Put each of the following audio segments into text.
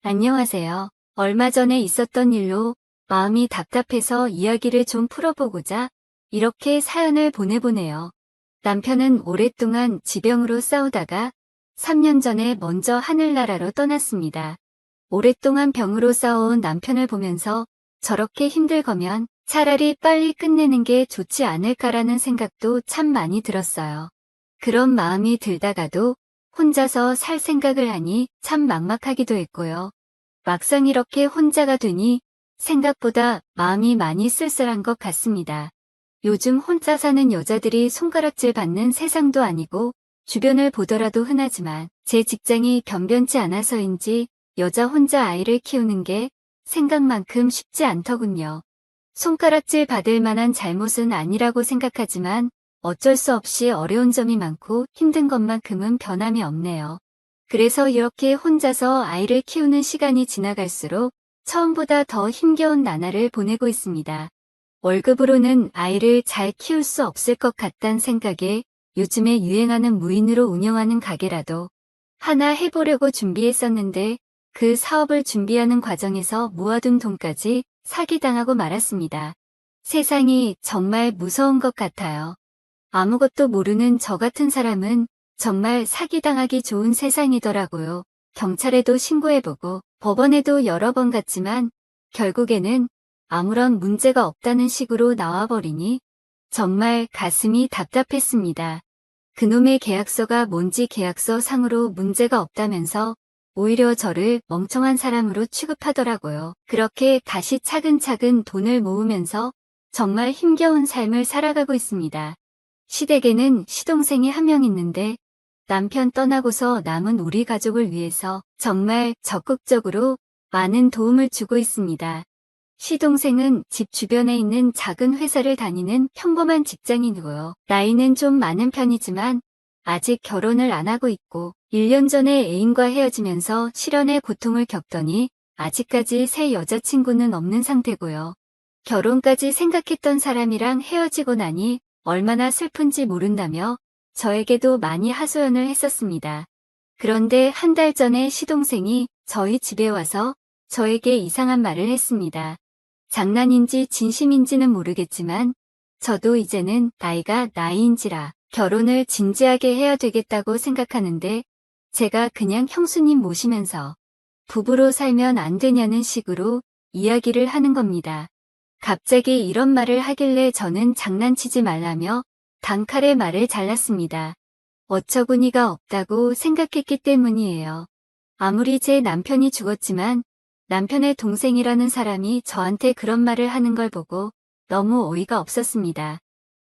안녕하세요. 얼마 전에 있었던 일로 마음이 답답해서 이야기를 좀 풀어보고자 이렇게 사연을 보내보네요. 남편은 오랫동안 지병으로 싸우다가 3년 전에 먼저 하늘나라로 떠났습니다. 오랫동안 병으로 싸워온 남편을 보면서 저렇게 힘들 거면 차라리 빨리 끝내는 게 좋지 않을까라는 생각도 참 많이 들었어요. 그런 마음이 들다가도 혼자서 살 생각을 하니 참 막막하기도 했고요. 막상 이렇게 혼자가 되니 생각보다 마음이 많이 쓸쓸한 것 같습니다. 요즘 혼자 사는 여자들이 손가락질 받는 세상도 아니고 주변을 보더라도 흔하지만 제 직장이 변변치 않아서인지 여자 혼자 아이를 키우는 게 생각만큼 쉽지 않더군요. 손가락질 받을 만한 잘못은 아니라고 생각하지만 어쩔 수 없이 어려운 점이 많고 힘든 것만큼은 변함이 없네요. 그래서 이렇게 혼자서 아이를 키우는 시간이 지나갈수록 처음보다 더 힘겨운 나날을 보내고 있습니다. 월급으로는 아이를 잘 키울 수 없을 것 같단 생각에 요즘에 유행하는 무인으로 운영하는 가게라도 하나 해보려고 준비했었는데 그 사업을 준비하는 과정에서 모아둔 돈까지 사기당하고 말았습니다. 세상이 정말 무서운 것 같아요. 아무것도 모르는 저 같은 사람은 정말 사기당하기 좋은 세상이더라고요. 경찰에도 신고해보고 법원에도 여러 번 갔지만 결국에는 아무런 문제가 없다는 식으로 나와버리니 정말 가슴이 답답했습니다. 그놈의 계약서가 뭔지 계약서 상으로 문제가 없다면서 오히려 저를 멍청한 사람으로 취급하더라고요. 그렇게 다시 차근차근 돈을 모으면서 정말 힘겨운 삶을 살아가고 있습니다. 시댁에는 시동생이 한 명 있는데 남편 떠나고서 남은 우리 가족을 위해서 정말 적극적으로 많은 도움을 주고 있습니다. 시동생은 집 주변에 있는 작은 회사를 다니는 평범한 직장인이고요. 나이는 좀 많은 편이지만 아직 결혼을 안 하고 있고 1년 전에 애인과 헤어지면서 실연의 고통을 겪더니 아직까지 새 여자친구는 없는 상태고요. 결혼까지 생각했던 사람이랑 헤어지고 나니 얼마나 슬픈지 모른다며 저에게도 많이 하소연을 했었습니다. 그런데 한 달 전에 시동생이 저희 집에 와서 저에게 이상한 말을 했습니다. 장난인지 진심인지는 모르겠지만 저도 이제는 나이가 나이인지라 결혼을 진지하게 해야 되겠다고 생각하는데 제가 그냥 형수님 모시면서 부부로 살면 안 되냐는 식으로 이야기를 하는 겁니다. 갑자기 이런 말을 하길래 저는 장난치지 말라며 단칼에 말을 잘랐습니다. 어처구니가 없다고 생각했기 때문이에요. 아무리 제 남편이 죽었지만 남편의 동생이라는 사람이 저한테 그런 말을 하는 걸 보고 너무 어이가 없었습니다.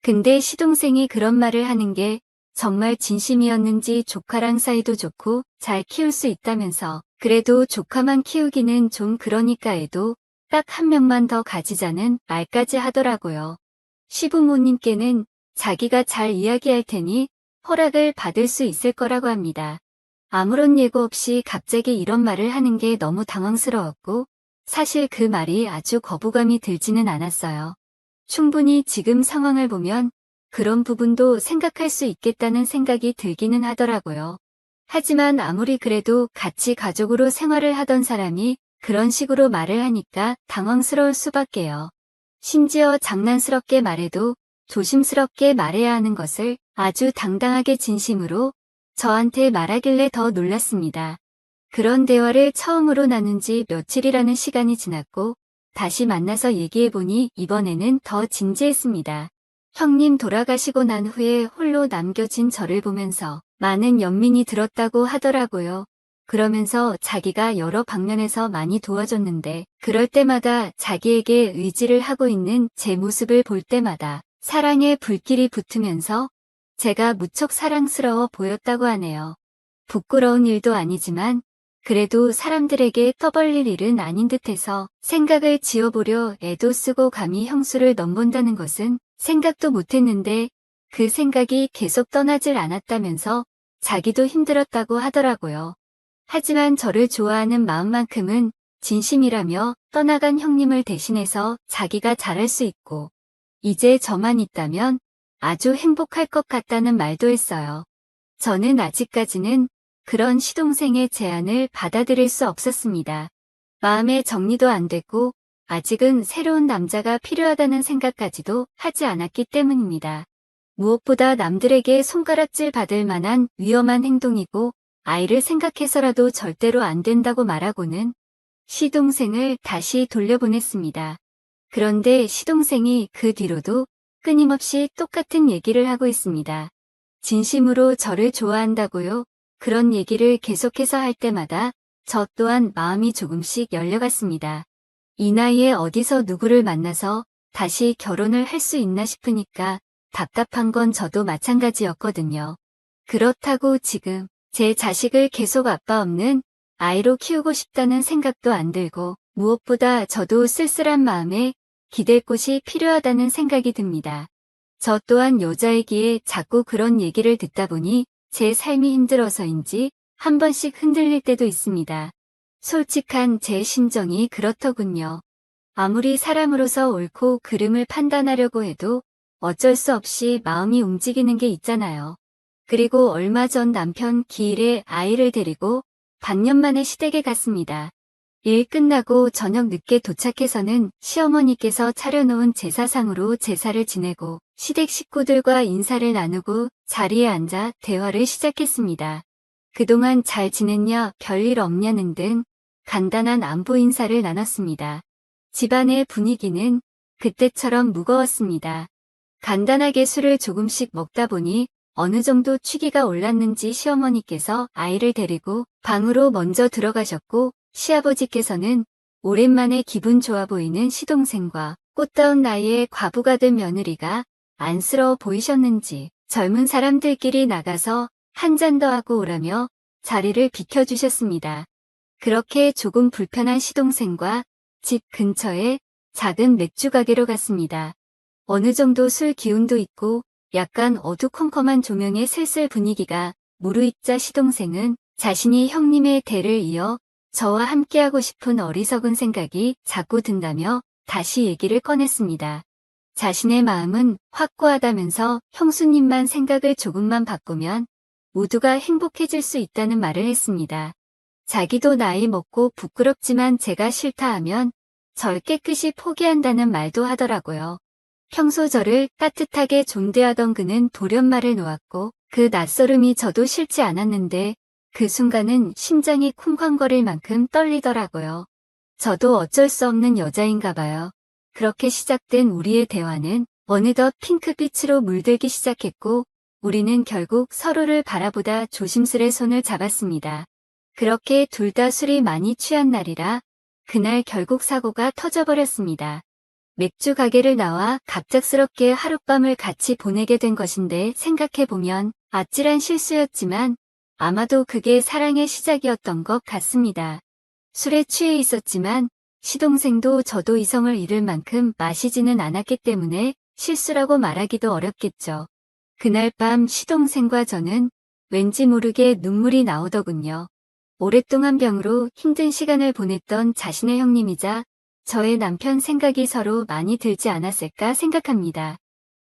근데 시동생이 그런 말을 하는 게 정말 진심이었는지 조카랑 사이도 좋고 잘 키울 수 있다면서 그래도 조카만 키우기는 좀 그러니까 해도 딱 한 명만 더 가지자는 말까지 하더라고요. 시부모님께는 자기가 잘 이야기할 테니 허락을 받을 수 있을 거라고 합니다. 아무런 예고 없이 갑자기 이런 말을 하는 게 너무 당황스러웠고 사실 그 말이 아주 거부감이 들지는 않았어요. 충분히 지금 상황을 보면 그런 부분도 생각할 수 있겠다는 생각이 들기는 하더라고요. 하지만 아무리 그래도 같이 가족으로 생활을 하던 사람이 그런 식으로 말을 하니까 당황스러울 수밖에요. 심지어 장난스럽게 말해도 조심스럽게 말해야 하는 것을 아주 당당하게 진심으로 저한테 말하길래 더 놀랐습니다. 그런 대화를 처음으로 나눈 지 며칠이라는 시간이 지났고 다시 만나서 얘기해보니 이번에는 더 진지했습니다. 형님 돌아가시고 난 후에 홀로 남겨진 저를 보면서 많은 연민이 들었다고 하더라고요. 그러면서 자기가 여러 방면에서 많이 도와줬는데 그럴 때마다 자기에게 의지를 하고 있는 제 모습을 볼 때마다 사랑의 불길이 붙으면서 제가 무척 사랑스러워 보였다고 하네요. 부끄러운 일도 아니지만 그래도 사람들에게 떠벌릴 일은 아닌 듯해서 생각을 지어보려 애도 쓰고 감히 형수를 넘본다는 것은 생각도 못했는데 그 생각이 계속 떠나질 않았다면서 자기도 힘들었다고 하더라고요. 하지만 저를 좋아하는 마음만큼은 진심이라며 떠나간 형님을 대신해서 자기가 잘할 수 있고 이제 저만 있다면 아주 행복할 것 같다는 말도 했어요. 저는 아직까지는 그런 시동생의 제안을 받아들일 수 없었습니다. 마음의 정리도 안 됐고 아직은 새로운 남자가 필요하다는 생각까지도 하지 않았기 때문입니다. 무엇보다 남들에게 손가락질 받을 만한 위험한 행동이고 아이를 생각해서라도 절대로 안 된다고 말하고는 시동생을 다시 돌려보냈습니다. 그런데 시동생이 그 뒤로도 끊임없이 똑같은 얘기를 하고 있습니다. 진심으로 저를 좋아한다고요? 그런 얘기를 계속해서 할 때마다 저 또한 마음이 조금씩 열려갔습니다. 이 나이에 어디서 누구를 만나서 다시 결혼을 할 수 있나 싶으니까 답답한 건 저도 마찬가지였거든요. 그렇다고 지금 제 자식을 계속 아빠 없는 아이로 키우고 싶다는 생각도 안 들고 무엇보다 저도 쓸쓸한 마음에 기댈 곳이 필요하다는 생각이 듭니다. 저 또한 여자이기에 자꾸 그런 얘기를 듣다 보니 제 삶이 힘들어서인지 한 번씩 흔들릴 때도 있습니다. 솔직한 제 심정이 그렇더군요. 아무리 사람으로서 옳고 그름을 판단하려고 해도 어쩔 수 없이 마음이 움직이는 게 있잖아요. 그리고 얼마 전 남편 기일에 아이를 데리고 반년 만에 시댁에 갔습니다. 일 끝나고 저녁 늦게 도착해서는 시어머니께서 차려놓은 제사상으로 제사를 지내고 시댁 식구들과 인사를 나누고 자리에 앉아 대화를 시작했습니다. 그동안 잘 지냈냐, 별일 없냐는 등 간단한 안부 인사를 나눴습니다. 집안의 분위기는 그때처럼 무거웠습니다. 간단하게 술을 조금씩 먹다 보니 어느 정도 취기가 올랐는지 시어머니께서 아이를 데리고 방으로 먼저 들어가셨고 시아버지께서는 오랜만에 기분 좋아 보이는 시동생과 꽃다운 나이에 과부가 된 며느리가 안쓰러워 보이셨는지 젊은 사람들끼리 나가서 한 잔 더 하고 오라며 자리를 비켜주셨습니다. 그렇게 조금 불편한 시동생과 집 근처에 작은 맥주 가게로 갔습니다. 어느 정도 술 기운도 있고 약간 어두컴컴한 조명의 슬슬 분위기가 무르익자 시동생은 자신이 형님의 대를 이어 저와 함께하고 싶은 어리석은 생각이 자꾸 든다며 다시 얘기를 꺼냈습니다. 자신의 마음은 확고하다면서 형수님만 생각을 조금만 바꾸면 모두가 행복해질 수 있다는 말을 했습니다. 자기도 나이 먹고 부끄럽지만 제가 싫다 하면 절 깨끗이 포기한다는 말도 하더라고요. 평소 저를 따뜻하게 존대하던 그는 돌연말을 놓았고 그 낯설음이 저도 싫지 않았는데 그 순간은 심장이 쿵쾅거릴 만큼 떨리더라고요. 저도 어쩔 수 없는 여자인가 봐요. 그렇게 시작된 우리의 대화는 어느덧 핑크빛으로 물들기 시작했고 우리는 결국 서로를 바라보다 조심스레 손을 잡았습니다. 그렇게 둘 다 술이 많이 취한 날이라 그날 결국 사고가 터져버렸습니다. 맥주 가게를 나와 갑작스럽게 하룻밤을 같이 보내게 된 것인데 생각해보면 아찔한 실수였지만 아마도 그게 사랑의 시작이었던 것 같습니다. 술에 취해 있었지만 시동생도 저도 이성을 잃을 만큼 마시지는 않았기 때문에 실수라고 말하기도 어렵겠죠. 그날 밤 시동생과 저는 왠지 모르게 눈물이 나오더군요. 오랫동안 병으로 힘든 시간을 보냈던 자신의 형님이자 저의 남편 생각이 서로 많이 들지 않았을까 생각합니다.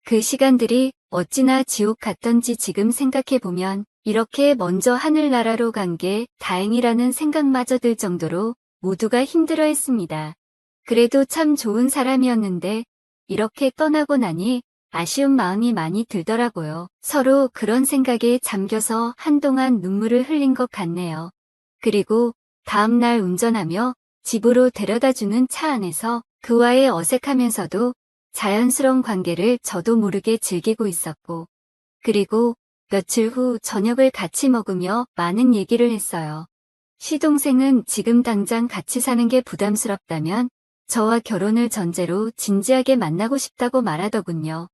그 시간들이 어찌나 지옥 같던지 지금 생각해보면 이렇게 먼저 하늘나라로 간 게 다행이라는 생각마저 들 정도로 모두가 힘들어했습니다. 그래도 참 좋은 사람이었는데 이렇게 떠나고 나니 아쉬운 마음이 많이 들더라고요. 서로 그런 생각에 잠겨서 한동안 눈물을 흘린 것 같네요. 그리고 다음날 운전하며 집으로 데려다주는 차 안에서 그와의 어색하면서도 자연스러운 관계를 저도 모르게 즐기고 있었고 그리고 며칠 후 저녁을 같이 먹으며 많은 얘기를 했어요. 시동생은 지금 당장 같이 사는 게 부담스럽다면 저와 결혼을 전제로 진지하게 만나고 싶다고 말하더군요.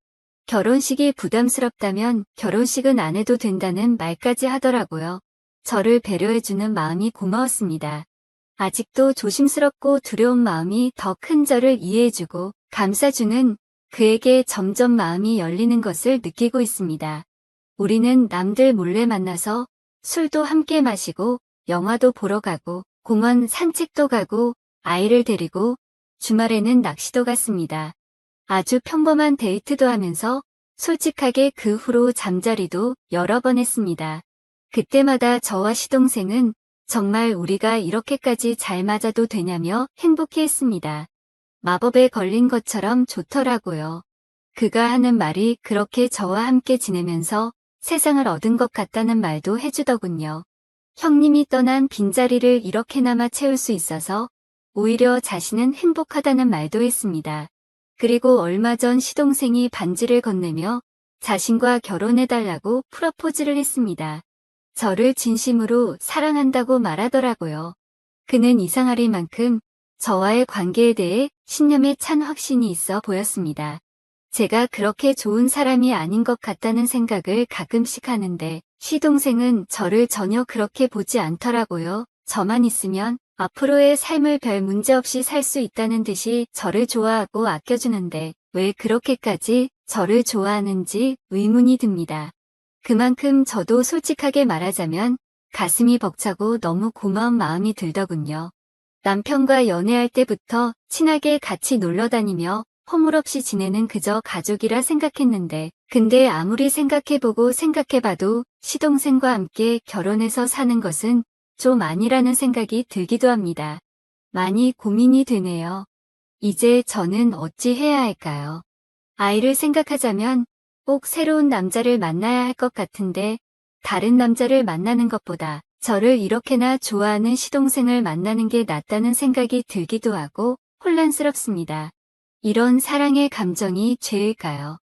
결혼식이 부담스럽다면 결혼식은 안 해도 된다는 말까지 하더라고요. 저를 배려해주는 마음이 고마웠습니다. 아직도 조심스럽고 두려운 마음이 더 큰 저를 이해해주고 감싸주는 그에게 점점 마음이 열리는 것을 느끼고 있습니다. 우리는 남들 몰래 만나서 술도 함께 마시고 영화도 보러 가고 공원 산책도 가고 아이를 데리고 주말에는 낚시도 갔습니다. 아주 평범한 데이트도 하면서 솔직하게 그 후로 잠자리도 여러 번 했습니다. 그때마다 저와 시동생은 정말 우리가 이렇게까지 잘 맞아도 되냐며 행복해했습니다. 마법에 걸린 것처럼 좋더라고요. 그가 하는 말이 그렇게 저와 함께 지내면서 세상을 얻은 것 같다는 말도 해주더군요. 형님이 떠난 빈자리를 이렇게나마 채울 수 있어서 오히려 자신은 행복하다는 말도 했습니다. 그리고 얼마 전 시동생이 반지를 건네며 자신과 결혼해달라고 프러포즈를 했습니다. 저를 진심으로 사랑한다고 말하더라고요. 그는 이상하리만큼 저와의 관계에 대해 신념에 찬 확신이 있어 보였습니다. 제가 그렇게 좋은 사람이 아닌 것 같다는 생각을 가끔씩 하는데 시동생은 저를 전혀 그렇게 보지 않더라고요. 저만 있으면 앞으로의 삶을 별 문제 없이 살 수 있다는 듯이 저를 좋아하고 아껴주는데 왜 그렇게까지 저를 좋아하는지 의문이 듭니다. 그만큼 저도 솔직하게 말하자면 가슴이 벅차고 너무 고마운 마음이 들더군요. 남편과 연애할 때부터 친하게 같이 놀러 다니며 허물없이 지내는 그저 가족이라 생각했는데 근데 아무리 생각해보고 생각해봐도 시동생과 함께 결혼해서 사는 것은 좀 아니라는 생각이 들기도 합니다. 많이 고민이 되네요. 이제 저는 어찌 해야 할까요? 아이를 생각하자면 꼭 새로운 남자를 만나야 할 것 같은데 다른 남자를 만나는 것보다 저를 이렇게나 좋아하는 시동생을 만나는 게 낫다는 생각이 들기도 하고 혼란스럽습니다. 이런 사랑의 감정이 죄일까요?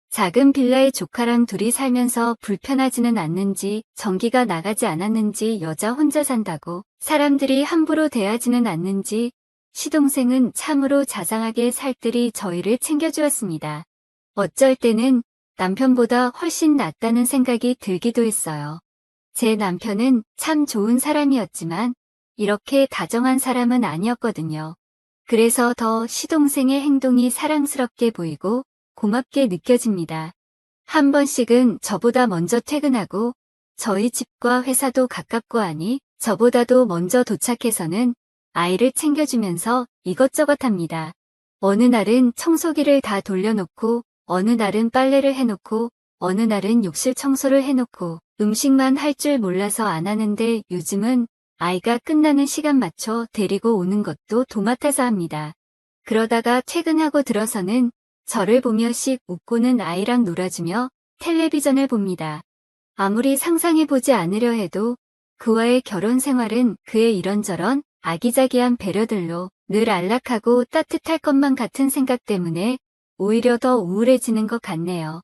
작은 빌라에 조카랑 둘이 살면서 불편하지는 않는지 전기가 나가지 않았는지 여자 혼자 산다고 사람들이 함부로 대하지는 않는지 시동생은 참으로 자상하게 살뜰히 저희를 챙겨주었습니다. 어쩔 때는 남편보다 훨씬 낫다는 생각이 들기도 했어요. 제 남편은 참 좋은 사람이었지만 이렇게 다정한 사람은 아니었거든요. 그래서 더 시동생의 행동이 사랑스럽게 보이고 고맙게 느껴집니다. 한 번씩은 저보다 먼저 퇴근하고 저희 집과 회사도 가깝고 하니 저보다도 먼저 도착해서는 아이를 챙겨주면서 이것저것 합니다. 어느 날은 청소기를 다 돌려놓고 어느 날은 빨래를 해놓고 어느 날은 욕실 청소를 해놓고 음식만 할 줄 몰라서 안 하는데 요즘은 아이가 끝나는 시간 맞춰 데리고 오는 것도 도맡아서 합니다. 그러다가 퇴근하고 들어서는 저를 보며 씩 웃고는 아이랑 놀아주며 텔레비전을 봅니다. 아무리 상상해보지 않으려 해도 그와의 결혼 생활은 그의 이런저런 아기자기한 배려들로 늘 안락하고 따뜻할 것만 같은 생각 때문에 오히려 더 우울해지는 것 같네요.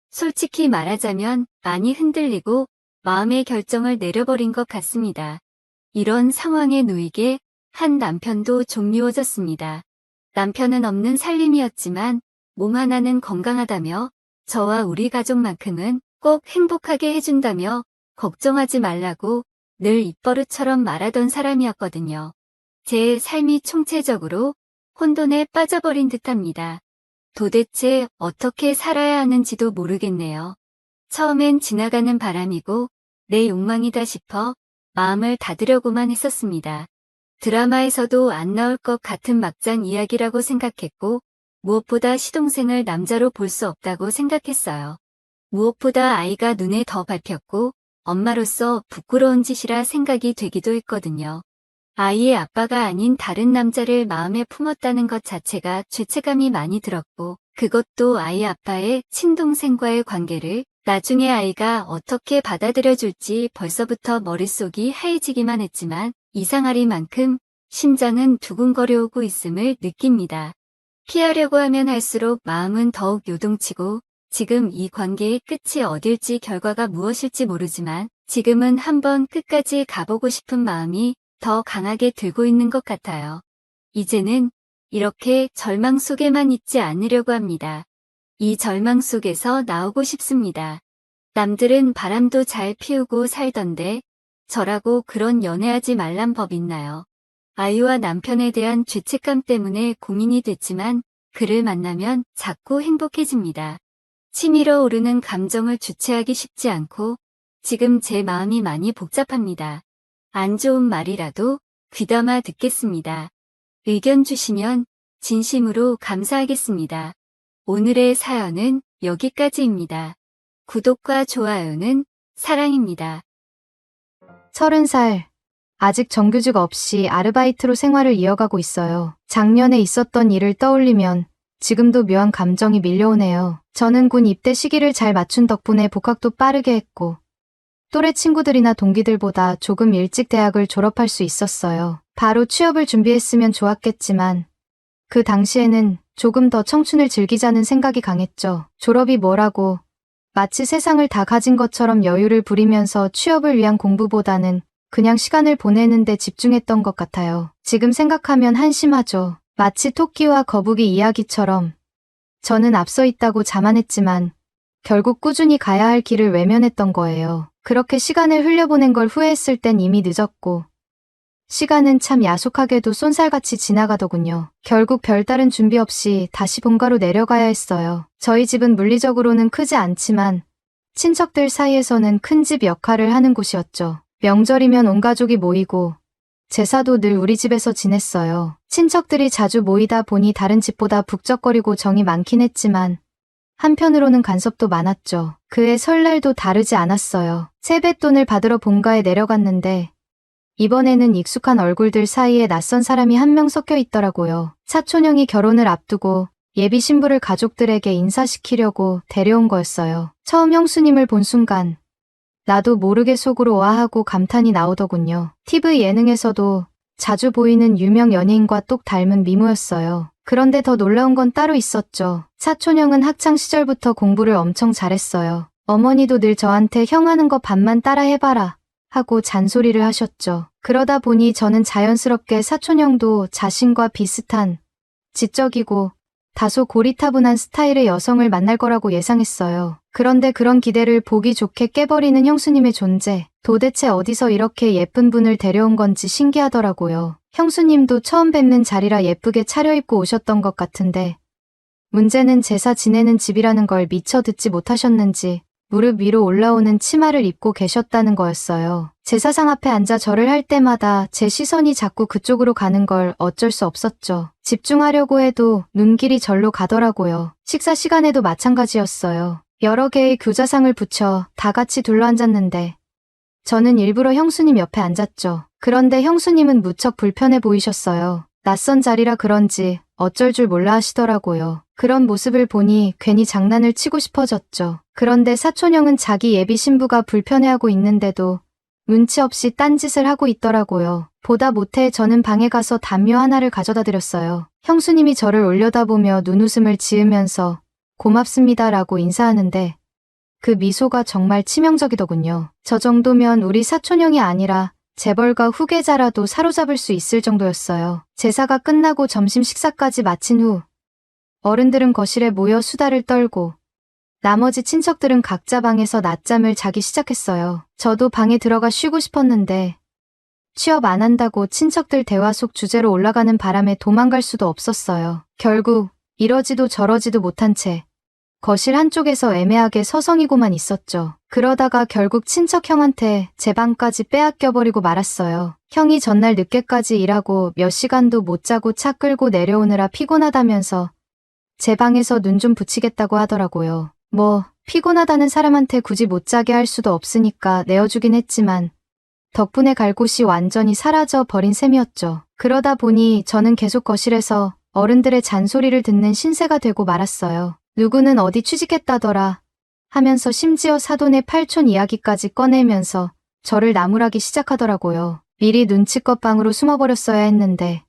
솔직히 말하자면 많이 흔들리고 마음의 결정을 내려버린 것 같습니다. 이런 상황에 놓이게 한 남편도 좀 미워졌습니다. 남편은 없는 살림이었지만 몸 하나는 건강하다며 저와 우리 가족만큼은 꼭 행복하게 해준다며 걱정하지 말라고 늘 입버릇처럼 말하던 사람이었거든요. 제 삶이 총체적으로 혼돈에 빠져버린 듯합니다. 도대체 어떻게 살아야 하는지도 모르겠네요. 처음엔 지나가는 바람이고 내 욕망이다 싶어 마음을 닫으려고만 했었습니다. 드라마에서도 안 나올 것 같은 막장 이야기라고 생각했고 무엇보다 시동생을 남자로 볼 수 없다고 생각했어요. 무엇보다 아이가 눈에 더 밟혔고 엄마로서 부끄러운 짓이라 생각이 되기도 했거든요. 아이의 아빠가 아닌 다른 남자를 마음에 품었다는 것 자체가 죄책감이 많이 들었고 그것도 아이 아빠의 친동생과의 관계를 나중에 아이가 어떻게 받아들여줄지 벌써부터 머릿속이 하얘지기만 했지만 이상하리만큼 심장은 두근거려오고 있음을 느낍니다. 피하려고 하면 할수록 마음은 더욱 요동치고 지금 이 관계의 끝이 어딜지 결과가 무엇일지 모르지만 지금은 한번 끝까지 가보고 싶은 마음이 더 강하게 들고 있는 것 같아요. 이제는 이렇게 절망 속에만 있지 않으려고 합니다. 이 절망 속에서 나오고 싶습니다. 남들은 바람도 잘 피우고 살던데 저라고 그런 연애하지 말란 법 있나요? 아이와 남편에 대한 죄책감 때문에 고민이 됐지만 그를 만나면 자꾸 행복해집니다. 치밀어 오르는 감정을 주체하기 쉽지 않고 지금 제 마음이 많이 복잡합니다. 안 좋은 말이라도 귀담아 듣겠습니다. 의견 주시면 진심으로 감사하겠습니다. 오늘의 사연은 여기까지입니다. 구독과 좋아요는 사랑입니다. 30살. 아직 정규직 없이 아르바이트로 생활을 이어가고 있어요. 작년에 있었던 일을 떠올리면 지금도 묘한 감정이 밀려오네요. 저는 군 입대 시기를 잘 맞춘 덕분에 복학도 빠르게 했고 또래 친구들이나 동기들보다 조금 일찍 대학을 졸업할 수 있었어요. 바로 취업을 준비했으면 좋았겠지만 그 당시에는 조금 더 청춘을 즐기자는 생각이 강했죠. 졸업이 뭐라고 마치 세상을 다 가진 것처럼 여유를 부리면서 취업을 위한 공부보다는 그냥 시간을 보내는 데 집중했던 것 같아요. 지금 생각하면 한심하죠. 마치 토끼와 거북이 이야기처럼 저는 앞서 있다고 자만했지만 결국 꾸준히 가야 할 길을 외면했던 거예요. 그렇게 시간을 흘려보낸 걸 후회했을 땐 이미 늦었고 시간은 참 야속하게도 쏜살같이 지나가더군요. 결국 별다른 준비 없이 다시 본가로 내려가야 했어요. 저희 집은 물리적으로는 크지 않지만 친척들 사이에서는 큰 집 역할을 하는 곳이었죠. 명절이면 온 가족이 모이고 제사도 늘 우리 집에서 지냈어요. 친척들이 자주 모이다 보니 다른 집보다 북적거리고 정이 많긴 했지만 한편으로는 간섭도 많았죠. 그해 설날도 다르지 않았어요. 세뱃돈을 받으러 본가에 내려갔는데 이번에는 익숙한 얼굴들 사이에 낯선 사람이 한 명 섞여 있더라고요. 사촌형이 결혼을 앞두고 예비 신부를 가족들에게 인사시키려고 데려온 거였어요. 처음 형수님을 본 순간 나도 모르게 속으로 와하고 감탄이 나오더군요. TV 예능에서도 자주 보이는 유명 연예인과 똑 닮은 미모였어요. 그런데 더 놀라운 건 따로 있었죠. 사촌형은 학창 시절부터 공부를 엄청 잘했어요. 어머니도 늘 저한테 형 하는 거 반만 따라 해봐라 하고 잔소리를 하셨죠. 그러다 보니 저는 자연스럽게 사촌형도 자신과 비슷한 지적이고 다소 고리타분한 스타일의 여성을 만날 거라고 예상했어요. 그런데 그런 기대를 보기 좋게 깨버리는 형수님의 존재. 도대체 어디서 이렇게 예쁜 분을 데려온 건지 신기하더라고요. 형수님도 처음 뵙는 자리라 예쁘게 차려입고 오셨던 것 같은데 문제는 제사 지내는 집이라는 걸 미처 듣지 못하셨는지 무릎 위로 올라오는 치마를 입고 계셨다는 거였어요. 제사상 앞에 앉아 절을 할 때마다 제 시선이 자꾸 그쪽으로 가는 걸 어쩔 수 없었죠. 집중하려고 해도 눈길이 절로 가더라고요. 식사 시간에도 마찬가지였어요. 여러 개의 교자상을 붙여 다 같이 둘러앉았는데 저는 일부러 형수님 옆에 앉았죠. 그런데 형수님은 무척 불편해 보이셨어요. 낯선 자리라 그런지 어쩔 줄 몰라 하시더라고요. 그런 모습을 보니 괜히 장난을 치고 싶어졌죠. 그런데 사촌형은 자기 예비 신부가 불편해하고 있는데도 눈치 없이 딴짓을 하고 있더라고요. 보다 못해 저는 방에 가서 담요 하나를 가져다 드렸어요. 형수님이 저를 올려다보며 눈웃음을 지으면서 고맙습니다라고 인사하는데 그 미소가 정말 치명적이더군요. 저 정도면 우리 사촌형이 아니라 재벌가 후계자라도 사로잡을 수 있을 정도였어요. 제사가 끝나고 점심 식사까지 마친 후 어른들은 거실에 모여 수다를 떨고 나머지 친척들은 각자 방에서 낮잠을 자기 시작했어요. 저도 방에 들어가 쉬고 싶었는데 취업 안 한다고 친척들 대화 속 주제로 올라가는 바람에 도망갈 수도 없었어요. 결국 이러지도 저러지도 못한 채 거실 한쪽에서 애매하게 서성이고만 있었죠. 그러다가 결국 친척 형한테 제 방까지 빼앗겨버리고 말았어요. 형이 전날 늦게까지 일하고 몇 시간도 못 자고 차 끌고 내려오느라 피곤하다면서 제 방에서 눈 좀 붙이겠다고 하더라고요. 뭐 피곤하다는 사람한테 굳이 못 자게 할 수도 없으니까 내어주긴 했지만 덕분에 갈 곳이 완전히 사라져 버린 셈이었죠. 그러다 보니 저는 계속 거실에서 어른들의 잔소리를 듣는 신세가 되고 말았어요. 누구는 어디 취직했다더라 하면서 심지어 사돈의 팔촌 이야기까지 꺼내면서 저를 나무라기 시작하더라고요. 미리 눈치껏 방으로 숨어버렸어야 했는데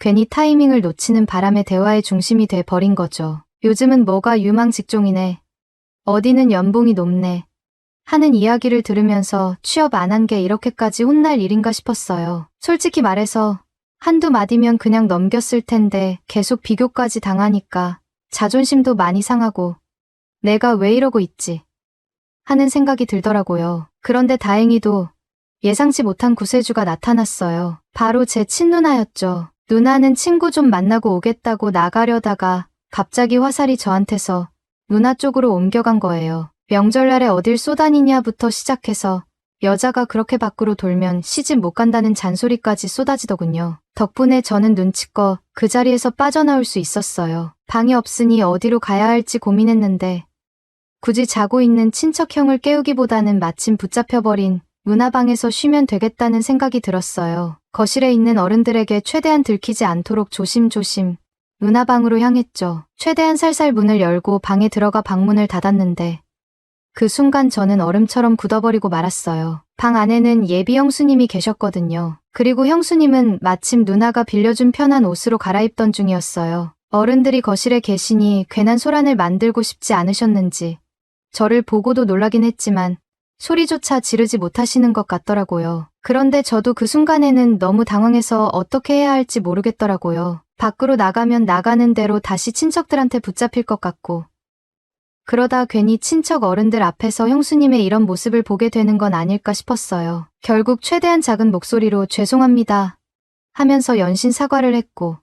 괜히 타이밍을 놓치는 바람에 대화의 중심이 돼 버린 거죠. 요즘은 뭐가 유망 직종이네. 어디는 연봉이 높네. 하는 이야기를 들으면서 취업 안 한 게 이렇게까지 혼날 일인가 싶었어요. 솔직히 말해서 한두 마디면 그냥 넘겼을 텐데 계속 비교까지 당하니까 자존심도 많이 상하고 내가 왜 이러고 있지 하는 생각이 들더라고요. 그런데 다행히도 예상치 못한 구세주가 나타났어요. 바로 제 친누나였죠. 누나는 친구 좀 만나고 오겠다고 나가려다가 갑자기 화살이 저한테서 누나 쪽으로 옮겨간 거예요. 명절날에 어딜 쏘다니냐부터 시작해서 여자가 그렇게 밖으로 돌면 시집 못 간다는 잔소리까지 쏟아지더군요. 덕분에 저는 눈치껏 그 자리에서 빠져나올 수 있었어요. 방이 없으니 어디로 가야 할지 고민했는데 굳이 자고 있는 친척형을 깨우기보다는 마침 붙잡혀버린 누나 방에서 쉬면 되겠다는 생각이 들었어요. 거실에 있는 어른들에게 최대한 들키지 않도록 조심조심 누나 방으로 향했죠. 최대한 살살 문을 열고 방에 들어가 방문을 닫았는데 그 순간 저는 얼음처럼 굳어버리고 말았어요. 방 안에는 예비 형수님이 계셨거든요. 그리고 형수님은 마침 누나가 빌려준 편한 옷으로 갈아입던 중이었어요. 어른들이 거실에 계시니 괜한 소란을 만들고 싶지 않으셨는지 저를 보고도 놀라긴 했지만 소리조차 지르지 못하시는 것 같더라고요. 그런데 저도 그 순간에는 너무 당황해서 어떻게 해야 할지 모르겠더라고요. 밖으로 나가면 나가는 대로 다시 친척들한테 붙잡힐 것 같고 그러다 괜히 친척 어른들 앞에서 형수님의 이런 모습을 보게 되는 건 아닐까 싶었어요. 결국 최대한 작은 목소리로 죄송합니다 하면서 연신 사과를 했고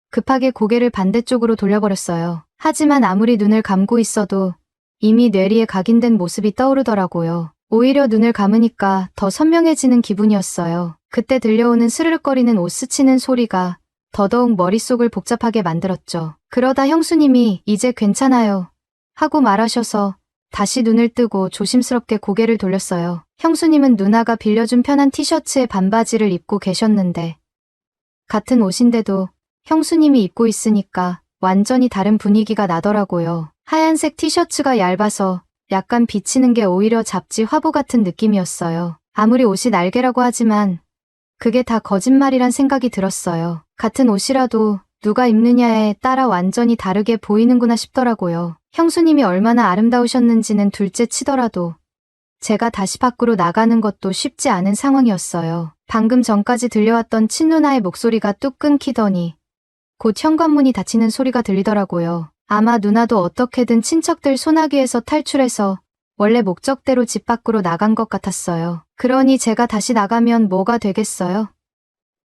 급하게 고개를 반대쪽으로 돌려버렸어요. 하지만 아무리 눈을 감고 있어도 이미 뇌리에 각인된 모습이 떠오르더라고요. 오히려 눈을 감으니까 더 선명해지는 기분이었어요. 그때 들려오는 스르륵거리는 옷 스치는 소리가 더더욱 머릿속을 복잡하게 만들었죠. 그러다 형수님이 이제 괜찮아요 하고 말하셔서 다시 눈을 뜨고 조심스럽게 고개를 돌렸어요. 형수님은 누나가 빌려준 편한 티셔츠에 반바지를 입고 계셨는데 같은 옷인데도 형수님이 입고 있으니까 완전히 다른 분위기가 나더라고요. 하얀색 티셔츠가 얇아서 약간 비치는 게 오히려 잡지 화보 같은 느낌이었어요. 아무리 옷이 날개라고 하지만 그게 다 거짓말이란 생각이 들었어요. 같은 옷이라도 누가 입느냐에 따라 완전히 다르게 보이는구나 싶더라고요. 형수님이 얼마나 아름다우셨는지는 둘째 치더라도 제가 다시 밖으로 나가는 것도 쉽지 않은 상황이었어요. 방금 전까지 들려왔던 친누나의 목소리가 뚝 끊기더니 곧 현관문이 닫히는 소리가 들리더라고요. 아마 누나도 어떻게든 친척들 소나기에서 탈출해서 원래 목적대로 집 밖으로 나간 것 같았어요. 그러니 제가 다시 나가면 뭐가 되겠어요?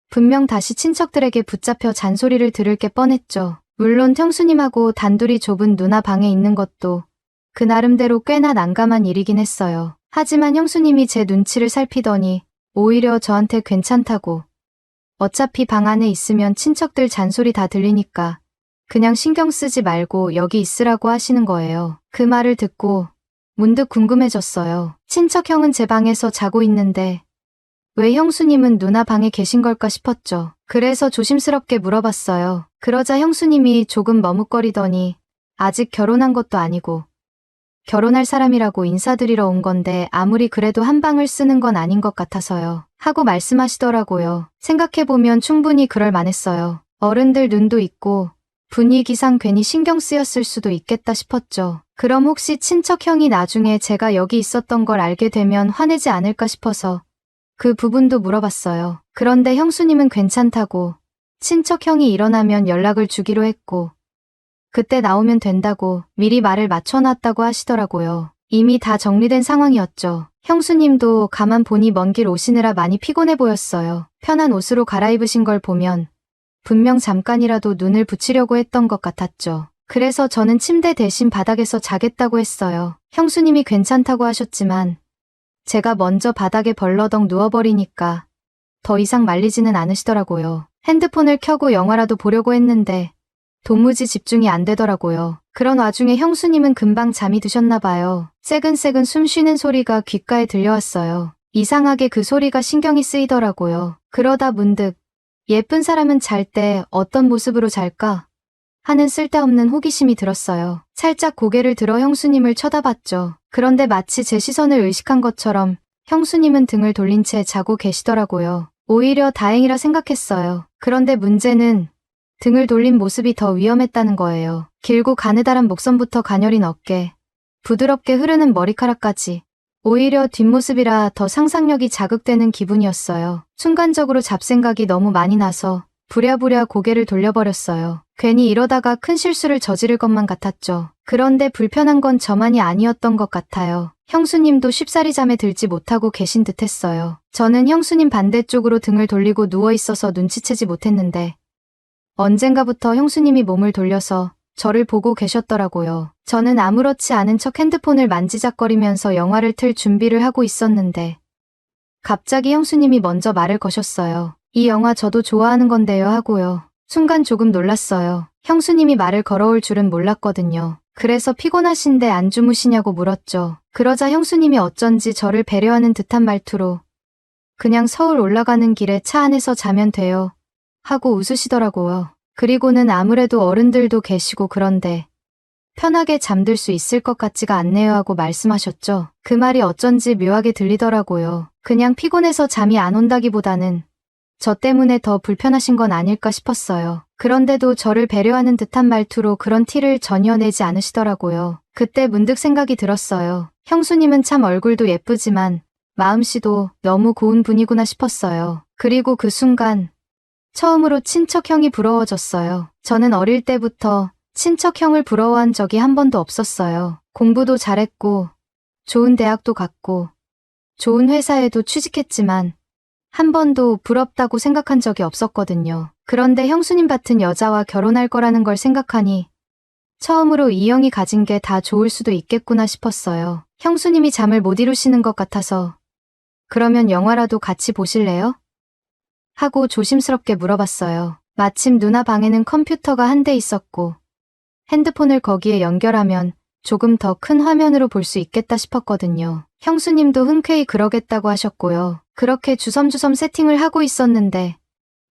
분명 다시 친척들에게 붙잡혀 잔소리를 들을 게 뻔했죠. 물론 형수님하고 단둘이 좁은 누나 방에 있는 것도 그 나름대로 꽤나 난감한 일이긴 했어요. 하지만 형수님이 제 눈치를 살피더니 오히려 저한테 괜찮다고 어차피 방 안에 있으면 친척들 잔소리 다 들리니까 그냥 신경 쓰지 말고 여기 있으라고 하시는 거예요. 그 말을 듣고 문득 궁금해졌어요. 친척 형은 제 방에서 자고 있는데 왜 형수님은 누나 방에 계신 걸까 싶었죠. 그래서 조심스럽게 물어봤어요. 그러자 형수님이 조금 머뭇거리더니 아직 결혼한 것도 아니고 결혼할 사람이라고 인사드리러 온 건데 아무리 그래도 한 방을 쓰는 건 아닌 것 같아서요. 하고 말씀하시더라고요. 생각해보면 충분히 그럴 만했어요. 어른들 눈도 있고 분위기상 괜히 신경 쓰였을 수도 있겠다 싶었죠. 그럼 혹시 친척 형이 나중에 제가 여기 있었던 걸 알게 되면 화내지 않을까 싶어서 그 부분도 물어봤어요. 그런데 형수님은 괜찮다고 친척 형이 일어나면 연락을 주기로 했고 그때 나오면 된다고 미리 말을 맞춰놨다고 하시더라고요. 이미 다 정리된 상황이었죠. 형수님도 가만 보니 먼 길 오시느라 많이 피곤해 보였어요. 편한 옷으로 갈아입으신 걸 보면 분명 잠깐이라도 눈을 붙이려고 했던 것 같았죠. 그래서 저는 침대 대신 바닥에서 자겠다고 했어요. 형수님이 괜찮다고 하셨지만 제가 먼저 바닥에 벌러덩 누워버리니까 더 이상 말리지는 않으시더라고요. 핸드폰을 켜고 영화라도 보려고 했는데 도무지 집중이 안 되더라고요. 그런 와중에 형수님은 금방 잠이 드셨나 봐요. 새근새근 숨 쉬는 소리가 귓가에 들려왔어요. 이상하게 그 소리가 신경이 쓰이더라고요. 그러다 문득 예쁜 사람은 잘 때 어떤 모습으로 잘까? 하는 쓸데없는 호기심이 들었어요. 살짝 고개를 들어 형수님을 쳐다봤죠. 그런데 마치 제 시선을 의식한 것처럼 형수님은 등을 돌린 채 자고 계시더라고요. 오히려 다행이라 생각했어요. 그런데 문제는 등을 돌린 모습이 더 위험했다는 거예요. 길고 가느다란 목선부터 가녀린 어깨, 부드럽게 흐르는 머리카락까지 오히려 뒷모습이라 더 상상력이 자극되는 기분이었어요. 순간적으로 잡생각이 너무 많이 나서 부랴부랴 고개를 돌려버렸어요. 괜히 이러다가 큰 실수를 저지를 것만 같았죠. 그런데 불편한 건 저만이 아니었던 것 같아요. 형수님도 쉽사리 잠에 들지 못하고 계신 듯 했어요. 저는 형수님 반대쪽으로 등을 돌리고 누워있어서 눈치채지 못했는데 언젠가부터 형수님이 몸을 돌려서 저를 보고 계셨더라고요. 저는 아무렇지 않은 척 핸드폰을 만지작거리면서 영화를 틀 준비를 하고 있었는데 갑자기 형수님이 먼저 말을 거셨어요. 이 영화 저도 좋아하는 건데요 하고요. 순간 조금 놀랐어요. 형수님이 말을 걸어올 줄은 몰랐거든요. 그래서 피곤하신데 안 주무시냐고 물었죠. 그러자 형수님이 어쩐지 저를 배려하는 듯한 말투로 그냥 서울 올라가는 길에 차 안에서 자면 돼요. 하고 웃으시더라고요. 그리고는 아무래도 어른들도 계시고 그런데 편하게 잠들 수 있을 것 같지가 않네요 하고 말씀하셨죠. 그 말이 어쩐지 묘하게 들리더라고요. 그냥 피곤해서 잠이 안 온다기보다는 저 때문에 더 불편하신 건 아닐까 싶었어요. 그런데도 저를 배려하는 듯한 말투로 그런 티를 전혀 내지 않으시더라고요. 그때 문득 생각이 들었어요. 형수님은 참 얼굴도 예쁘지만 마음씨도 너무 고운 분이구나 싶었어요. 그리고 그 순간 처음으로 친척형이 부러워졌어요. 저는 어릴 때부터 친척형을 부러워한 적이 한 번도 없었어요. 공부도 잘했고 좋은 대학도 갔고 좋은 회사에도 취직했지만 한 번도 부럽다고 생각한 적이 없었거든요. 그런데 형수님 같은 여자와 결혼할 거라는 걸 생각하니 처음으로 이 형이 가진 게 다 좋을 수도 있겠구나 싶었어요. 형수님이 잠을 못 이루시는 것 같아서 그러면 영화라도 같이 보실래요? 하고 조심스럽게 물어봤어요. 마침 누나 방에는 컴퓨터가 한 대 있었고 핸드폰을 거기에 연결하면 조금 더 큰 화면으로 볼 수 있겠다 싶었거든요. 형수님도 흔쾌히 그러겠다고 하셨고요. 그렇게 주섬주섬 세팅을 하고 있었는데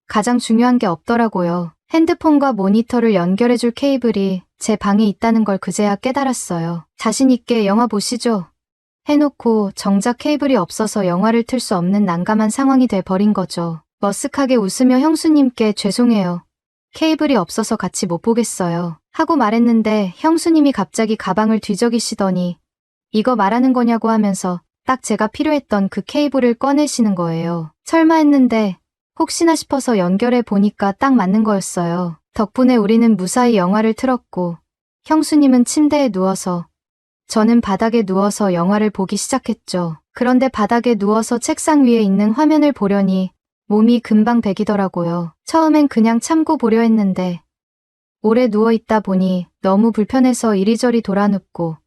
가장 중요한 게 없더라고요. 핸드폰과 모니터를 연결해줄 케이블이 제 방에 있다는 걸 그제야 깨달았어요. 자신있게 영화 보시죠. 해놓고 정작 케이블이 없어서 영화를 틀 수 없는 난감한 상황이 돼버린 거죠. 머쓱하게 웃으며 형수님께 죄송해요. 케이블이 없어서 같이 못 보겠어요. 하고 말했는데 형수님이 갑자기 가방을 뒤적이시더니 이거 말하는 거냐고 하면서 딱 제가 필요했던 그 케이블을 꺼내시는 거예요. 설마 했는데 혹시나 싶어서 연결해 보니까 딱 맞는 거였어요. 덕분에 우리는 무사히 영화를 틀었고 형수님은 침대에 누워서 저는 바닥에 누워서 영화를 보기 시작했죠. 그런데 바닥에 누워서 책상 위에 있는 화면을 보려니 몸이 금방 배기더라고요. 처음엔 그냥 참고 보려 했는데 오래 누워있다 보니 너무 불편해서 이리저리 돌아눕고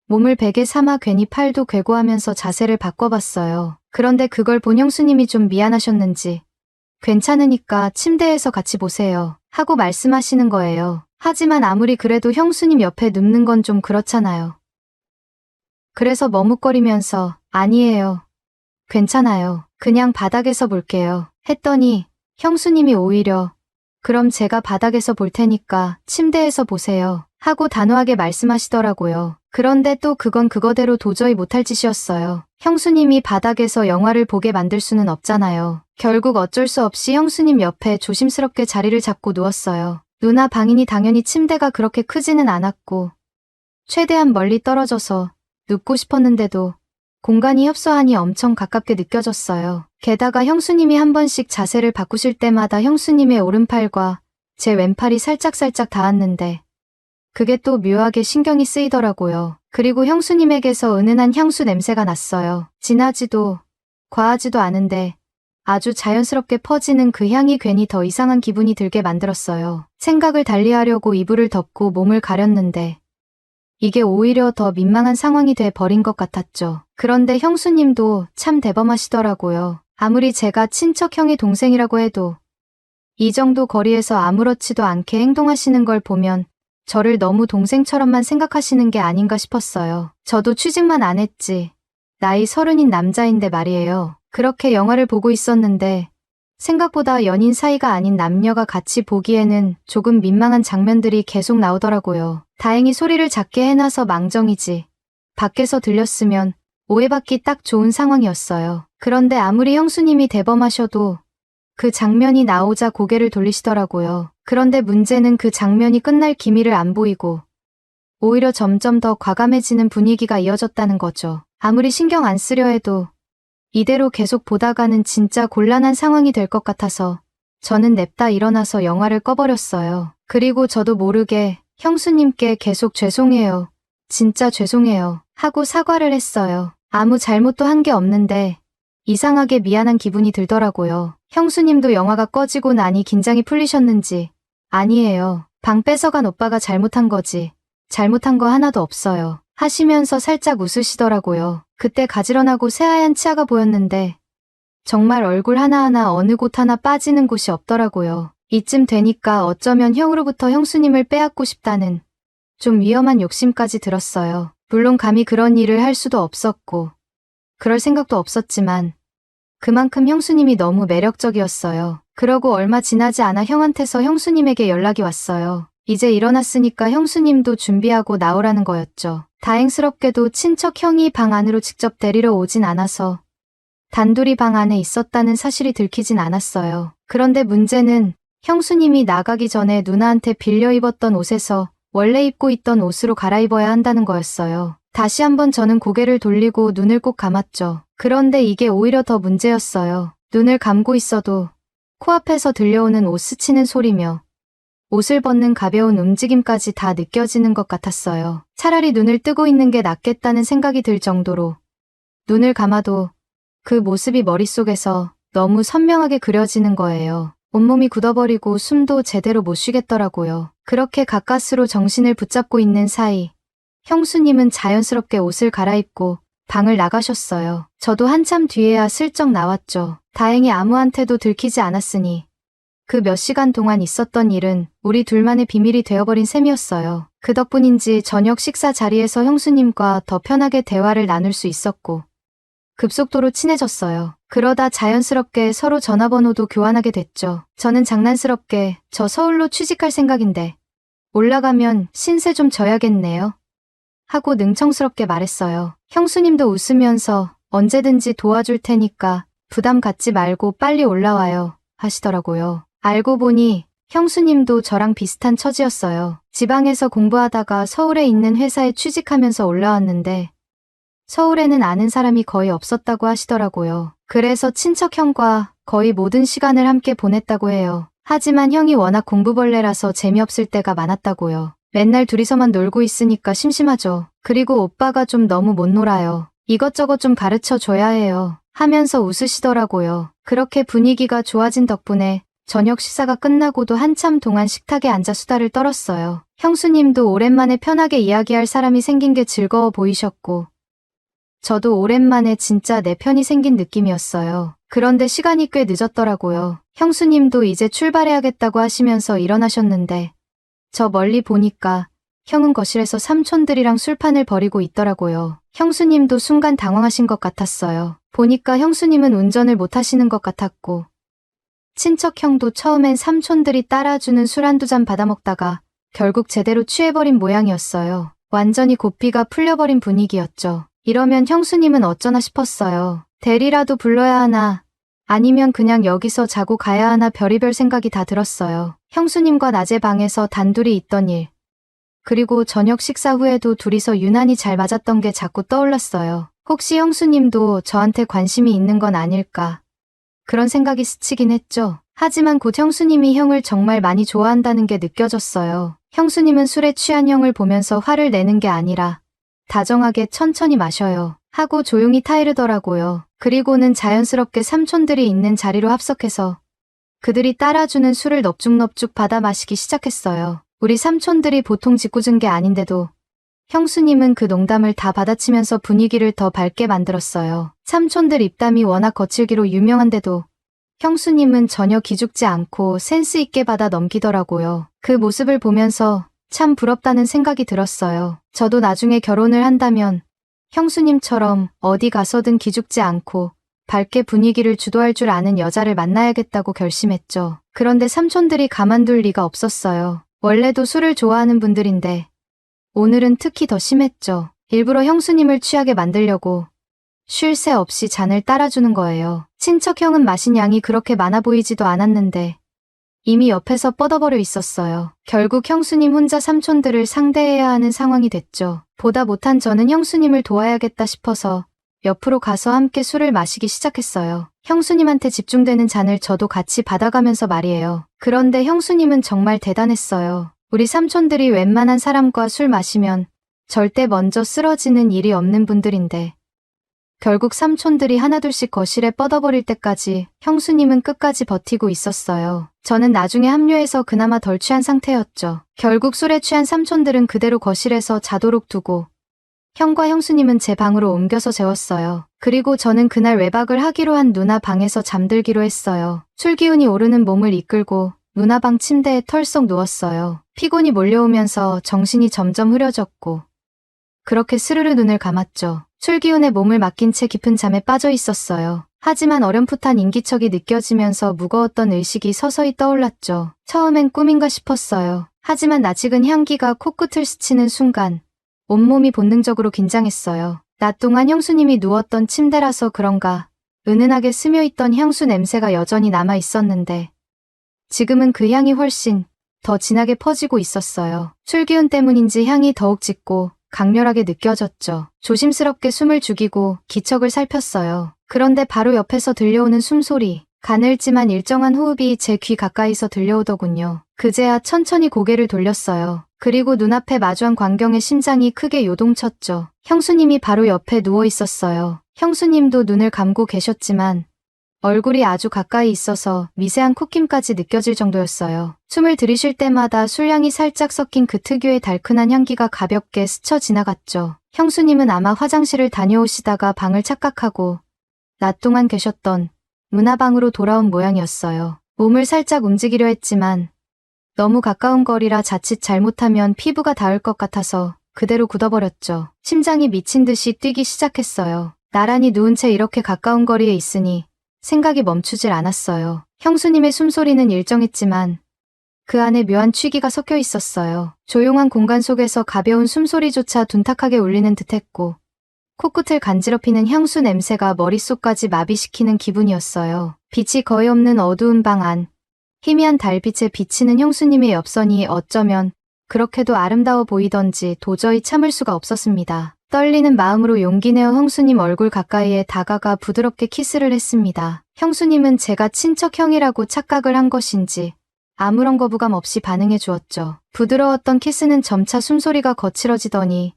몸을 베개 삼아 괜히 팔도 괴고하면서 자세를 바꿔봤어요. 그런데 그걸 본 형수님이 좀 미안하셨는지 괜찮으니까 침대에서 같이 보세요. 하고 말씀하시는 거예요. 하지만 아무리 그래도 형수님 옆에 눕는 건 좀 그렇잖아요. 그래서 머뭇거리면서 아니에요. 괜찮아요. 그냥 바닥에서 볼게요. 했더니 형수님이 오히려 그럼 제가 바닥에서 볼 테니까 침대에서 보세요. 하고 단호하게 말씀하시더라고요. 그런데 또 그건 그거대로 도저히 못할 짓이었어요. 형수님이 바닥에서 영화를 보게 만들 수는 없잖아요. 결국 어쩔 수 없이 형수님 옆에 조심스럽게 자리를 잡고 누웠어요. 누나 방이니 당연히 침대가 그렇게 크지는 않았고 최대한 멀리 떨어져서 눕고 싶었는데도 공간이 협소하니 엄청 가깝게 느껴졌어요. 게다가 형수님이 한 번씩 자세를 바꾸실 때마다 형수님의 오른팔과 제 왼팔이 살짝살짝 닿았는데 그게 또 묘하게 신경이 쓰이더라고요. 그리고 형수님에게서 은은한 향수 냄새가 났어요. 진하지도 과하지도 않은데 아주 자연스럽게 퍼지는 그 향이 괜히 더 이상한 기분이 들게 만들었어요. 생각을 달리하려고 이불을 덮고 몸을 가렸는데 이게 오히려 더 민망한 상황이 돼 버린 것 같았죠. 그런데 형수님도 참 대범하시더라고요. 아무리 제가 친척형의 동생이라고 해도 이 정도 거리에서 아무렇지도 않게 행동하시는 걸 보면 저를 너무 동생처럼만 생각하시는 게 아닌가 싶었어요. 저도 취직만 안 했지. 나이 30인 남자인데 말이에요. 그렇게 영화를 보고 있었는데 생각보다 연인 사이가 아닌 남녀가 같이 보기에는 조금 민망한 장면들이 계속 나오더라고요. 다행히 소리를 작게 해놔서 망정이지. 밖에서 들렸으면 오해받기 딱 좋은 상황이었어요. 그런데 아무리 형수님이 대범하셔도 그 장면이 나오자 고개를 돌리시더라고요. 그런데 문제는 그 장면이 끝날 기미를 안 보이고 오히려 점점 더 과감해지는 분위기가 이어졌다는 거죠. 아무리 신경 안 쓰려 해도 이대로 계속 보다가는 진짜 곤란한 상황이 될 것 같아서 저는 냅다 일어나서 영화를 꺼버렸어요. 그리고 저도 모르게 형수님께 계속 죄송해요. 진짜 죄송해요. 하고 사과를 했어요. 아무 잘못도 한 게 없는데 이상하게 미안한 기분이 들더라고요. 형수님도 영화가 꺼지고 나니 긴장이 풀리셨는지 아니에요. 방 뺏어간 오빠가 잘못한 거지. 잘못한 거 하나도 없어요. 하시면서 살짝 웃으시더라고요. 그때 가지런하고 새하얀 치아가 보였는데 정말 얼굴 하나하나 어느 곳 하나 빠지는 곳이 없더라고요. 이쯤 되니까 어쩌면 형으로부터 형수님을 빼앗고 싶다는 좀 위험한 욕심까지 들었어요. 물론 감히 그런 일을 할 수도 없었고 그럴 생각도 없었지만 그만큼 형수님이 너무 매력적이었어요. 그러고 얼마 지나지 않아 형한테서 형수님에게 연락이 왔어요. 이제 일어났으니까 형수님도 준비하고 나오라는 거였죠. 다행스럽게도 친척 형이 방 안으로 직접 데리러 오진 않아서 단둘이 방 안에 있었다는 사실이 들키진 않았어요. 그런데 문제는 형수님이 나가기 전에 누나한테 빌려 입었던 옷에서 원래 입고 있던 옷으로 갈아입어야 한다는 거였어요. 다시 한번 저는 고개를 돌리고 눈을 꼭 감았죠. 그런데 이게 오히려 더 문제였어요. 눈을 감고 있어도 코앞에서 들려오는 옷 스치는 소리며 옷을 벗는 가벼운 움직임까지 다 느껴지는 것 같았어요. 차라리 눈을 뜨고 있는 게 낫겠다는 생각이 들 정도로 눈을 감아도 그 모습이 머릿속에서 너무 선명하게 그려지는 거예요. 온몸이 굳어버리고 숨도 제대로 못 쉬겠더라고요. 그렇게 가까스로 정신을 붙잡고 있는 사이 형수님은 자연스럽게 옷을 갈아입고 방을 나가셨어요. 저도 한참 뒤에야 슬쩍 나왔죠. 다행히 아무한테도 들키지 않았으니 그 몇 시간 동안 있었던 일은 우리 둘만의 비밀이 되어버린 셈이었어요. 그 덕분인지 저녁 식사 자리에서 형수님과 더 편하게 대화를 나눌 수 있었고 급속도로 친해졌어요. 그러다 자연스럽게 서로 전화번호도 교환하게 됐죠. 저는 장난스럽게 저 서울로 취직할 생각인데 올라가면 신세 좀 져야겠네요. 하고 능청스럽게 말했어요. 형수님도 웃으면서 언제든지 도와줄 테니까 부담 갖지 말고 빨리 올라와요 하시더라고요. 알고 보니 형수님도 저랑 비슷한 처지였어요. 지방에서 공부하다가 서울에 있는 회사에 취직하면서 올라왔는데 서울에는 아는 사람이 거의 없었다고 하시더라고요. 그래서 친척 형과 거의 모든 시간을 함께 보냈다고 해요. 하지만 형이 워낙 공부벌레라서 재미없을 때가 많았다고요. 맨날 둘이서만 놀고 있으니까 심심하죠. 그리고 오빠가 좀 너무 못 놀아요. 이것저것 좀 가르쳐 줘야 해요. 하면서 웃으시더라고요. 그렇게 분위기가 좋아진 덕분에 저녁 식사가 끝나고도 한참 동안 식탁에 앉아 수다를 떨었어요. 형수님도 오랜만에 편하게 이야기할 사람이 생긴 게 즐거워 보이셨고 저도 오랜만에 진짜 내 편이 생긴 느낌이었어요. 그런데 시간이 꽤 늦었더라고요. 형수님도 이제 출발해야겠다고 하시면서 일어나셨는데 저 멀리 보니까 형은 거실에서 삼촌들이랑 술판을 벌이고 있더라고요. 형수님도 순간 당황하신 것 같았어요. 보니까 형수님은 운전을 못 하시는 것 같았고 친척 형도 처음엔 삼촌들이 따라주는 술 한두 잔 받아먹다가 결국 제대로 취해버린 모양이었어요. 완전히 고삐가 풀려버린 분위기였죠. 이러면 형수님은 어쩌나 싶었어요. 대리라도 불러야 하나 아니면 그냥 여기서 자고 가야 하나 별의별 생각이 다 들었어요. 형수님과 낮에 방에서 단둘이 있던 일 그리고 저녁 식사 후에도 둘이서 유난히 잘 맞았던 게 자꾸 떠올랐어요. 혹시 형수님도 저한테 관심이 있는 건 아닐까 그런 생각이 스치긴 했죠. 하지만 곧 형수님이 형을 정말 많이 좋아한다는 게 느껴졌어요. 형수님은 술에 취한 형을 보면서 화를 내는 게 아니라 다정하게 천천히 마셔요. 하고 조용히 타이르더라고요. 그리고는 자연스럽게 삼촌들이 있는 자리로 합석해서 그들이 따라주는 술을 넙죽넙죽 받아 마시기 시작했어요. 우리 삼촌들이 보통 짓궂은 게 아닌데도 형수님은 그 농담을 다 받아치면서 분위기를 더 밝게 만들었어요. 삼촌들 입담이 워낙 거칠기로 유명한데도 형수님은 전혀 기죽지 않고 센스 있게 받아 넘기더라고요. 그 모습을 보면서 참 부럽다는 생각이 들었어요. 저도 나중에 결혼을 한다면 형수님처럼 어디 가서든 기죽지 않고 밝게 분위기를 주도할 줄 아는 여자를 만나야겠다고 결심했죠. 그런데 삼촌들이 가만둘 리가 없었어요. 원래도 술을 좋아하는 분들인데 오늘은 특히 더 심했죠. 일부러 형수님을 취하게 만들려고 쉴 새 없이 잔을 따라주는 거예요. 친척 형은 마신 양이 그렇게 많아 보이지도 않았는데 이미 옆에서 뻗어버려 있었어요. 결국 형수님 혼자 삼촌들을 상대해야 하는 상황이 됐죠. 보다 못한 저는 형수님을 도와야겠다 싶어서 옆으로 가서 함께 술을 마시기 시작했어요. 형수님한테 집중되는 잔을 저도 같이 받아가면서 말이에요. 그런데 형수님은 정말 대단했어요. 우리 삼촌들이 웬만한 사람과 술 마시면 절대 먼저 쓰러지는 일이 없는 분들인데 결국 삼촌들이 하나둘씩 거실에 뻗어버릴 때까지 형수님은 끝까지 버티고 있었어요. 저는 나중에 합류해서 그나마 덜 취한 상태였죠. 결국 술에 취한 삼촌들은 그대로 거실에서 자도록 두고 형과 형수님은 제 방으로 옮겨서 재웠어요. 그리고 저는 그날 외박을 하기로 한 누나 방에서 잠들기로 했어요. 술 기운이 오르는 몸을 이끌고 누나방 침대에 털썩 누웠어요. 피곤이 몰려오면서 정신이 점점 흐려졌고 그렇게 스르르 눈을 감았죠. 술기운에 몸을 맡긴 채 깊은 잠에 빠져 있었어요. 하지만 어렴풋한 인기척이 느껴지면서 무거웠던 의식이 서서히 떠올랐죠. 처음엔 꿈인가 싶었어요. 하지만 낯익은 향기가 코끝을 스치는 순간 온몸이 본능적으로 긴장했어요. 낮 동안 형수님이 누웠던 침대라서 그런가 은은하게 스며있던 향수 냄새가 여전히 남아 있었는데 지금은 그 향이 훨씬 더 진하게 퍼지고 있었어요. 술기운 때문인지 향이 더욱 짙고 강렬하게 느껴졌죠. 조심스럽게 숨을 죽이고 기척을 살폈어요. 그런데 바로 옆에서 들려오는 숨소리, 가늘지만 일정한 호흡이 제 귀 가까이서 들려오더군요. 그제야 천천히 고개를 돌렸어요. 그리고 눈앞에 마주한 광경에 심장이 크게 요동쳤죠. 형수님이 바로 옆에 누워 있었어요. 형수님도 눈을 감고 계셨지만 얼굴이 아주 가까이 있어서 미세한 콧김까지 느껴질 정도였어요. 숨을 들이쉴 때마다 술향이 살짝 섞인 그 특유의 달큰한 향기가 가볍게 스쳐 지나갔죠. 형수님은 아마 화장실을 다녀오시다가 방을 착각하고 낮 동안 계셨던 문화방으로 돌아온 모양이었어요. 몸을 살짝 움직이려 했지만 너무 가까운 거리라 자칫 잘못하면 피부가 닿을 것 같아서 그대로 굳어버렸죠. 심장이 미친 듯이 뛰기 시작했어요. 나란히 누운 채 이렇게 가까운 거리에 있으니 생각이 멈추질 않았어요. 형수님의 숨소리는 일정했지만 그 안에 묘한 취기가 섞여 있었어요. 조용한 공간 속에서 가벼운 숨소리조차 둔탁하게 울리는 듯했고 코끝을 간지럽히는 향수 냄새가 머릿속까지 마비시키는 기분이었어요. 빛이 거의 없는 어두운 방 안, 희미한 달빛에 비치는 형수님의 옆선이 어쩌면 그렇게도 아름다워 보이던지 도저히 참을 수가 없었습니다. 떨리는 마음으로 용기 내어 형수님 얼굴 가까이에 다가가 부드럽게 키스를 했습니다. 형수님은 제가 친척 형이라고 착각을 한 것인지 아무런 거부감 없이 반응해 주었죠. 부드러웠던 키스는 점차 숨소리가 거칠어지더니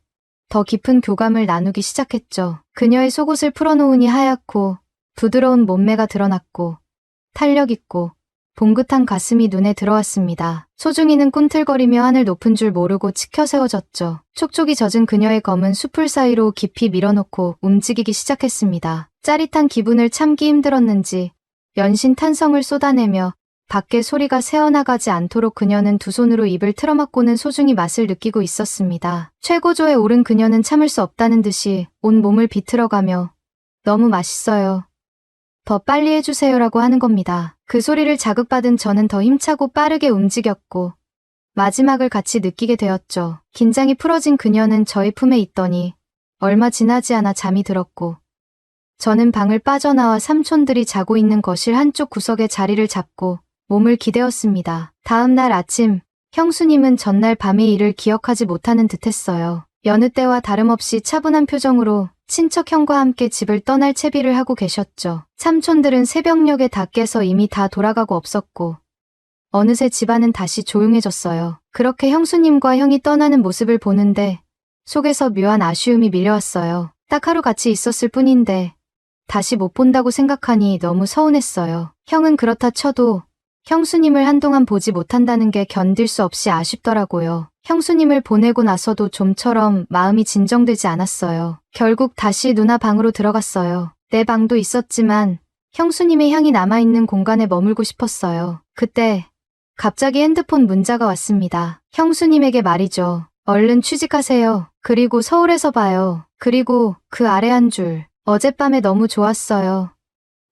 더 깊은 교감을 나누기 시작했죠. 그녀의 속옷을 풀어놓으니 하얗고 부드러운 몸매가 드러났고 탄력 있고 봉긋한 가슴이 눈에 들어왔습니다. 소중이는 꿈틀거리며 하늘 높은 줄 모르고 치켜 세워졌죠. 촉촉이 젖은 그녀의 검은 수풀 사이로 깊이 밀어놓고 움직이기 시작했습니다. 짜릿한 기분을 참기 힘들었는지 연신 탄성을 쏟아내며 밖에 소리가 새어나가지 않도록 그녀는 두 손으로 입을 틀어막고는 소중히 맛을 느끼고 있었습니다. 최고조에 오른 그녀는 참을 수 없다는 듯이 온 몸을 비틀어가며 너무 맛있어요. 더 빨리 해주세요라고 하는 겁니다. 그 소리를 자극받은 저는 더 힘차고 빠르게 움직였고 마지막을 같이 느끼게 되었죠. 긴장이 풀어진 그녀는 저의 품에 있더니 얼마 지나지 않아 잠이 들었고 저는 방을 빠져나와 삼촌들이 자고 있는 거실 한쪽 구석에 자리를 잡고 몸을 기대었습니다. 다음 날 아침, 형수님은 전날 밤의 일을 기억하지 못하는 듯했어요. 여느 때와 다름없이 차분한 표정으로 친척 형과 함께 집을 떠날 채비를 하고 계셨죠. 삼촌들은 새벽녘에 다 깨서 이미 다 돌아가고 없었고 어느새 집안은 다시 조용해졌어요. 그렇게 형수님과 형이 떠나는 모습을 보는데 속에서 묘한 아쉬움이 밀려왔어요. 딱 하루 같이 있었을 뿐인데 다시 못 본다고 생각하니 너무 서운했어요. 형은 그렇다 쳐도 형수님을 한동안 보지 못한다는 게 견딜 수 없이 아쉽더라고요. 형수님을 보내고 나서도 좀처럼 마음이 진정되지 않았어요. 결국 다시 누나 방으로 들어갔어요. 내 방도 있었지만 형수님의 향이 남아있는 공간에 머물고 싶었어요. 그때 갑자기 핸드폰 문자가 왔습니다. 형수님에게 말이죠. 얼른 취직하세요. 그리고 서울에서 봐요. 그리고 그 아래 한 줄. 어젯밤에 너무 좋았어요.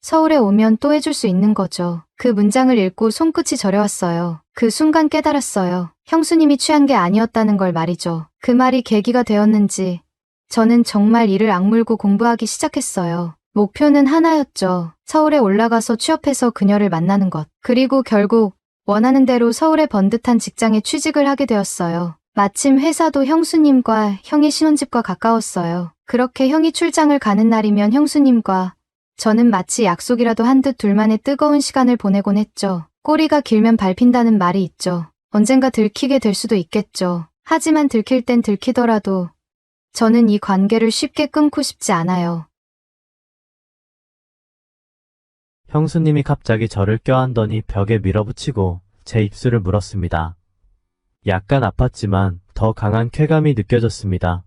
서울에 오면 또 해줄 수 있는 거죠. 그 문장을 읽고 손끝이 저려왔어요. 그 순간 깨달았어요. 형수님이 취한 게 아니었다는 걸 말이죠. 그 말이 계기가 되었는지 저는 정말 이를 악물고 공부하기 시작했어요. 목표는 하나였죠. 서울에 올라가서 취업해서 그녀를 만나는 것. 그리고 결국 원하는 대로 서울의 번듯한 직장에 취직을 하게 되었어요. 마침 회사도 형수님과 형의 신혼집과 가까웠어요. 그렇게 형이 출장을 가는 날이면 형수님과 저는 마치 약속이라도 한 듯 둘만의 뜨거운 시간을 보내곤 했죠. 꼬리가 길면 밟힌다는 말이 있죠. 언젠가 들키게 될 수도 있겠죠. 하지만 들킬 땐 들키더라도 저는 이 관계를 쉽게 끊고 싶지 않아요. 형수님이 갑자기 저를 껴안더니 벽에 밀어붙이고 제 입술을 물었습니다. 약간 아팠지만 더 강한 쾌감이 느껴졌습니다.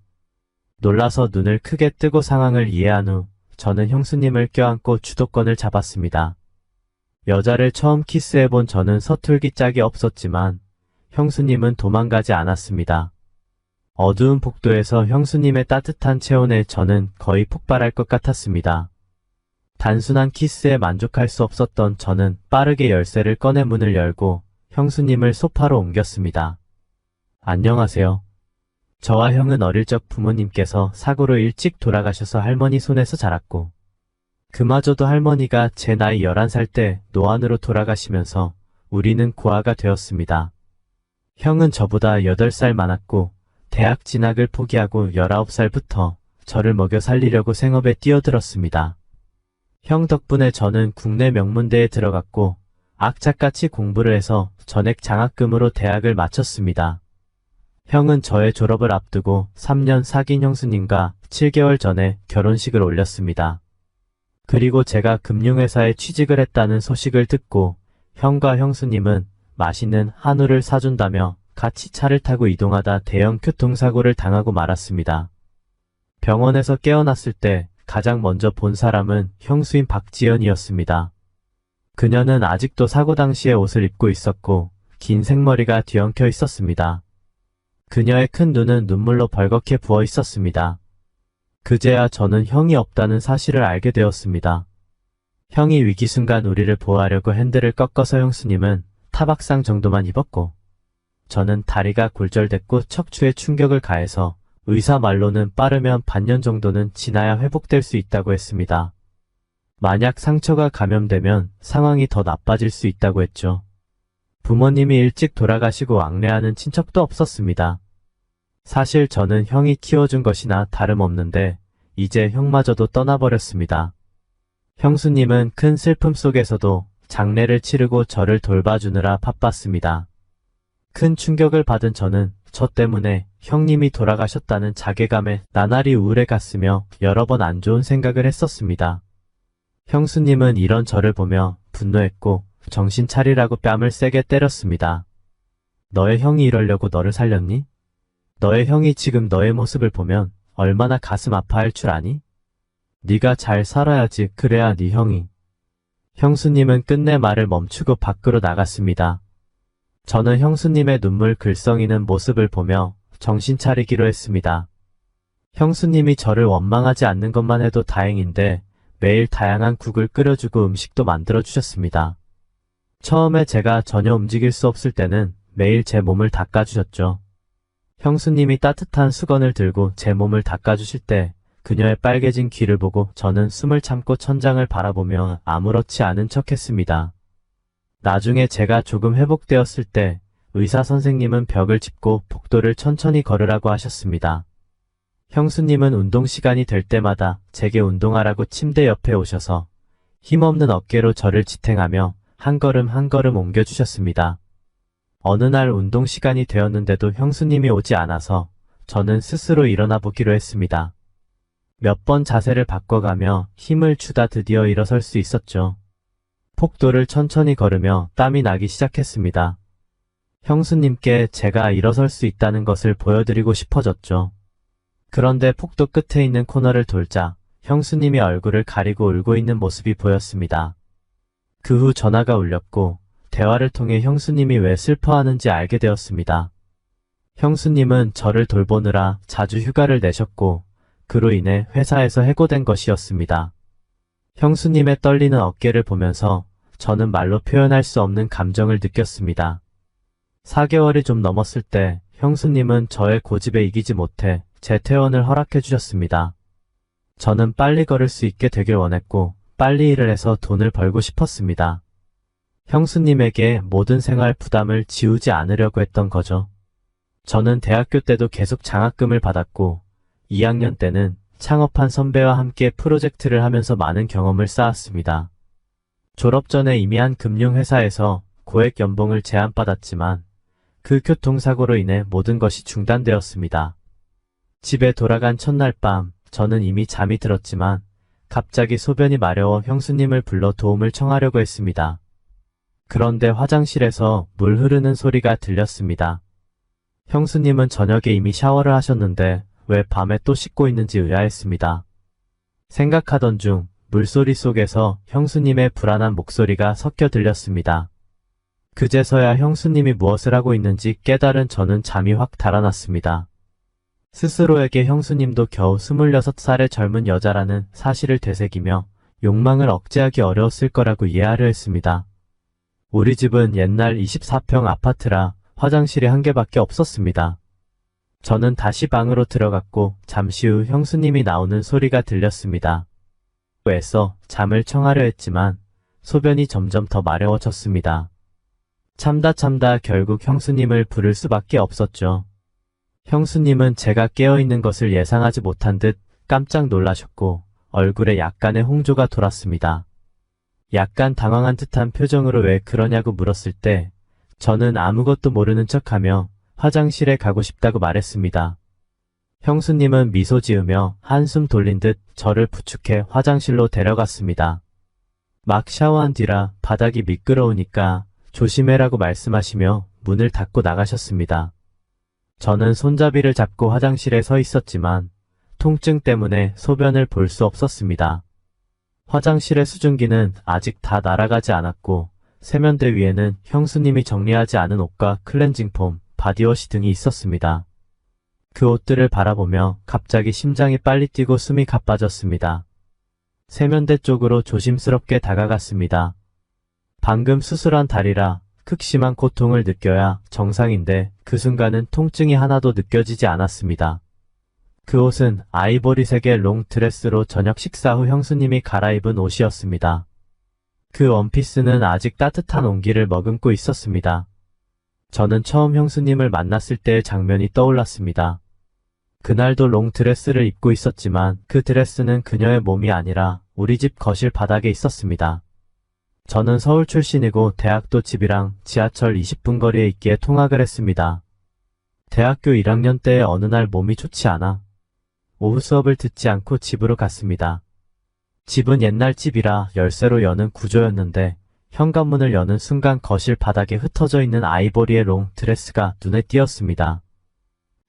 놀라서 눈을 크게 뜨고 상황을 이해한 후 저는 형수님을 껴안고 주도권을 잡았습니다. 여자를 처음 키스해본 저는 서툴기 짝이 없었지만 형수님은 도망가지 않았습니다. 어두운 복도에서 형수님의 따뜻한 체온에 저는 거의 폭발할 것 같았습니다. 단순한 키스에 만족할 수 없었던 저는 빠르게 열쇠를 꺼내 문을 열고 형수님을 소파로 옮겼습니다. 안녕하세요. 저와 형은 어릴 적 부모님께서 사고로 일찍 돌아가셔서 할머니 손에서 자랐고 그마저도 할머니가 제 나이 11살 때 노안으로 돌아가시면서 우리는 고아가 되었습니다. 형은 저보다 8살 많았고 대학 진학을 포기하고 19살부터 저를 먹여 살리려고 생업에 뛰어들었습니다. 형 덕분에 저는 국내 명문대에 들어갔고 악착같이 공부를 해서 전액 장학금으로 대학을 마쳤습니다. 형은 저의 졸업을 앞두고 3년 사귄 형수님과 7개월 전에 결혼식을 올렸습니다. 그리고 제가 금융회사에 취직을 했다는 소식을 듣고 형과 형수님은 맛있는 한우를 사준다며 같이 차를 타고 이동하다 대형 교통사고를 당하고 말았습니다. 병원에서 깨어났을 때 가장 먼저 본 사람은 형수인 박지연이었습니다. 그녀는 아직도 사고 당시의 옷을 입고 있었고 긴 생머리가 뒤엉켜 있었습니다. 그녀의 큰 눈은 눈물로 벌겋게 부어 있었습니다. 그제야 저는 형이 없다는 사실을 알게 되었습니다. 형이 위기 순간 우리를 보호하려고 핸들을 꺾어서 형수님은 타박상 정도만 입었고 저는 다리가 골절됐고 척추에 충격을 가해서 의사 말로는 빠르면 반년 정도는 지나야 회복될 수 있다고 했습니다. 만약 상처가 감염되면 상황이 더 나빠질 수 있다고 했죠. 부모님이 일찍 돌아가시고 왕래하는 친척도 없었습니다. 사실 저는 형이 키워준 것이나 다름없는데 이제 형마저도 떠나버렸습니다. 형수님은 큰 슬픔 속에서도 장례를 치르고 저를 돌봐주느라 바빴습니다. 큰 충격을 받은 저는 저 때문에 형님이 돌아가셨다는 자괴감에 나날이 우울해 갔으며 여러 번 안 좋은 생각을 했었습니다. 형수님은 이런 저를 보며 분노했고 정신 차리라고 뺨을 세게 때렸습니다. 너의 형이 이러려고 너를 살렸니? 너의 형이 지금 너의 모습을 보면 얼마나 가슴 아파할 줄 아니? 네가 잘 살아야지 그래야 네 형이. 형수님은 끝내 말을 멈추고 밖으로 나갔습니다. 저는 형수님의 눈물 글썽이는 모습을 보며 정신 차리기로 했습니다. 형수님이 저를 원망하지 않는 것만 해도 다행인데 매일 다양한 국을 끓여주고 음식도 만들어주셨습니다. 처음에 제가 전혀 움직일 수 없을 때는 매일 제 몸을 닦아주셨죠. 형수님이 따뜻한 수건을 들고 제 몸을 닦아주실 때 그녀의 빨개진 귀를 보고 저는 숨을 참고 천장을 바라보며 아무렇지 않은 척했습니다. 나중에 제가 조금 회복되었을 때 의사 선생님은 벽을 짚고 복도를 천천히 걸으라고 하셨습니다. 형수님은 운동 시간이 될 때마다 제게 운동하라고 침대 옆에 오셔서 힘없는 어깨로 저를 지탱하며 한 걸음 한 걸음 옮겨주셨습니다. 어느 날 운동 시간이 되었는데도 형수님이 오지 않아서 저는 스스로 일어나 보기로 했습니다. 몇 번 자세를 바꿔가며 힘을 주다 드디어 일어설 수 있었죠. 폭도를 천천히 걸으며 땀이 나기 시작했습니다. 형수님께 제가 일어설 수 있다는 것을 보여드리고 싶어졌죠. 그런데 폭도 끝에 있는 코너를 돌자 형수님이 얼굴을 가리고 울고 있는 모습이 보였습니다. 그 후 전화가 울렸고 대화를 통해 형수님이 왜 슬퍼하는지 알게 되었습니다. 형수님은 저를 돌보느라 자주 휴가를 내셨고 그로 인해 회사에서 해고된 것이었습니다. 형수님의 떨리는 어깨를 보면서 저는 말로 표현할 수 없는 감정을 느꼈습니다. 4개월이 좀 넘었을 때 형수님은 저의 고집에 이기지 못해 재퇴원을 허락해 주셨습니다. 저는 빨리 걸을 수 있게 되길 원했고 빨리 일을 해서 돈을 벌고 싶었습니다. 형수님에게 모든 생활 부담을 지우지 않으려고 했던 거죠. 저는 대학교 때도 계속 장학금을 받았고 2학년 때는 창업한 선배와 함께 프로젝트를 하면서 많은 경험을 쌓았습니다. 졸업 전에 이미 한 금융회사에서 고액 연봉을 제안받았지만 그 교통사고로 인해 모든 것이 중단되었습니다. 집에 돌아간 첫날 밤 저는 이미 잠이 들었지만 갑자기 소변이 마려워 형수님을 불러 도움을 청하려고 했습니다. 그런데 화장실에서 물 흐르는 소리가 들렸습니다. 형수님은 저녁에 이미 샤워를 하셨는데 왜 밤에 또 씻고 있는지 의아했습니다. 생각하던 중 물소리 속에서 형수님의 불안한 목소리가 섞여 들렸습니다. 그제서야 형수님이 무엇을 하고 있는지 깨달은 저는 잠이 확 달아났습니다. 스스로에게 형수님도 겨우 26살의 젊은 여자라는 사실을 되새기며 욕망을 억제하기 어려웠을 거라고 이해하려 했습니다. 우리 집은 옛날 24평 아파트라 화장실이 한 개밖에 없었습니다. 저는 다시 방으로 들어갔고 잠시 후 형수님이 나오는 소리가 들렸습니다. 애써 잠을 청하려 했지만 소변이 점점 더 마려워졌습니다. 참다 결국 형수님을 부를 수밖에 없었죠. 형수님은 제가 깨어있는 것을 예상하지 못한 듯 깜짝 놀라셨고 얼굴에 약간의 홍조가 돌았습니다. 약간 당황한 듯한 표정으로 왜 그러냐고 물었을 때 저는 아무것도 모르는 척하며 화장실에 가고 싶다고 말했습니다. 형수님은 미소 지으며 한숨 돌린 듯 저를 부축해 화장실로 데려갔습니다. 막 샤워한 뒤라 바닥이 미끄러우니까 조심해라고 말씀하시며 문을 닫고 나가셨습니다. 저는 손잡이를 잡고 화장실에 서 있었지만 통증 때문에 소변을 볼 수 없었습니다. 화장실의 수증기는 아직 다 날아가지 않았고 세면대 위에는 형수님이 정리하지 않은 옷과 클렌징 폼, 바디워시 등이 있었습니다. 그 옷들을 바라보며 갑자기 심장이 빨리 뛰고 숨이 가빠졌습니다. 세면대 쪽으로 조심스럽게 다가갔습니다. 방금 수술한 다리라 극심한 고통을 느껴야 정상인데 그 순간은 통증이 하나도 느껴지지 않았습니다. 그 옷은 아이보리색의 롱드레스로 저녁 식사 후 형수님이 갈아입은 옷이었습니다. 그 원피스는 아직 따뜻한 온기를 머금고 있었습니다. 저는 처음 형수님을 만났을 때의 장면이 떠올랐습니다. 그날도 롱드레스를 입고 있었지만 그 드레스는 그녀의 몸이 아니라 우리 집 거실 바닥에 있었습니다. 저는 서울 출신이고 대학도 집이랑 지하철 20분 거리에 있기에 통학을 했습니다. 대학교 1학년 때의 어느 날 몸이 좋지 않아 오후 수업을 듣지 않고 집으로 갔습니다. 집은 옛날 집이라 열쇠로 여는 구조였는데 현관문을 여는 순간 거실 바닥에 흩어져 있는 아이보리의 롱 드레스가 눈에 띄었습니다.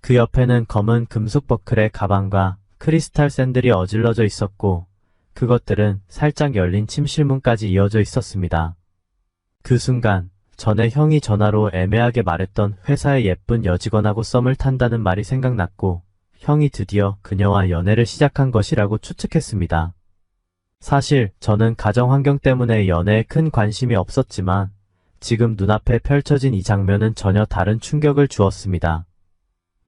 그 옆에는 검은 금속 버클의 가방과 크리스탈 샌들이 어질러져 있었고 그것들은 살짝 열린 침실문까지 이어져 있었습니다. 그 순간 전에 형이 전화로 애매하게 말했던 회사의 예쁜 여직원하고 썸을 탄다는 말이 생각났고 형이 드디어 그녀와 연애를 시작한 것이라고 추측했습니다. 사실 저는 가정 환경 때문에 연애에 큰 관심이 없었지만 지금 눈앞에 펼쳐진 이 장면은 전혀 다른 충격을 주었습니다.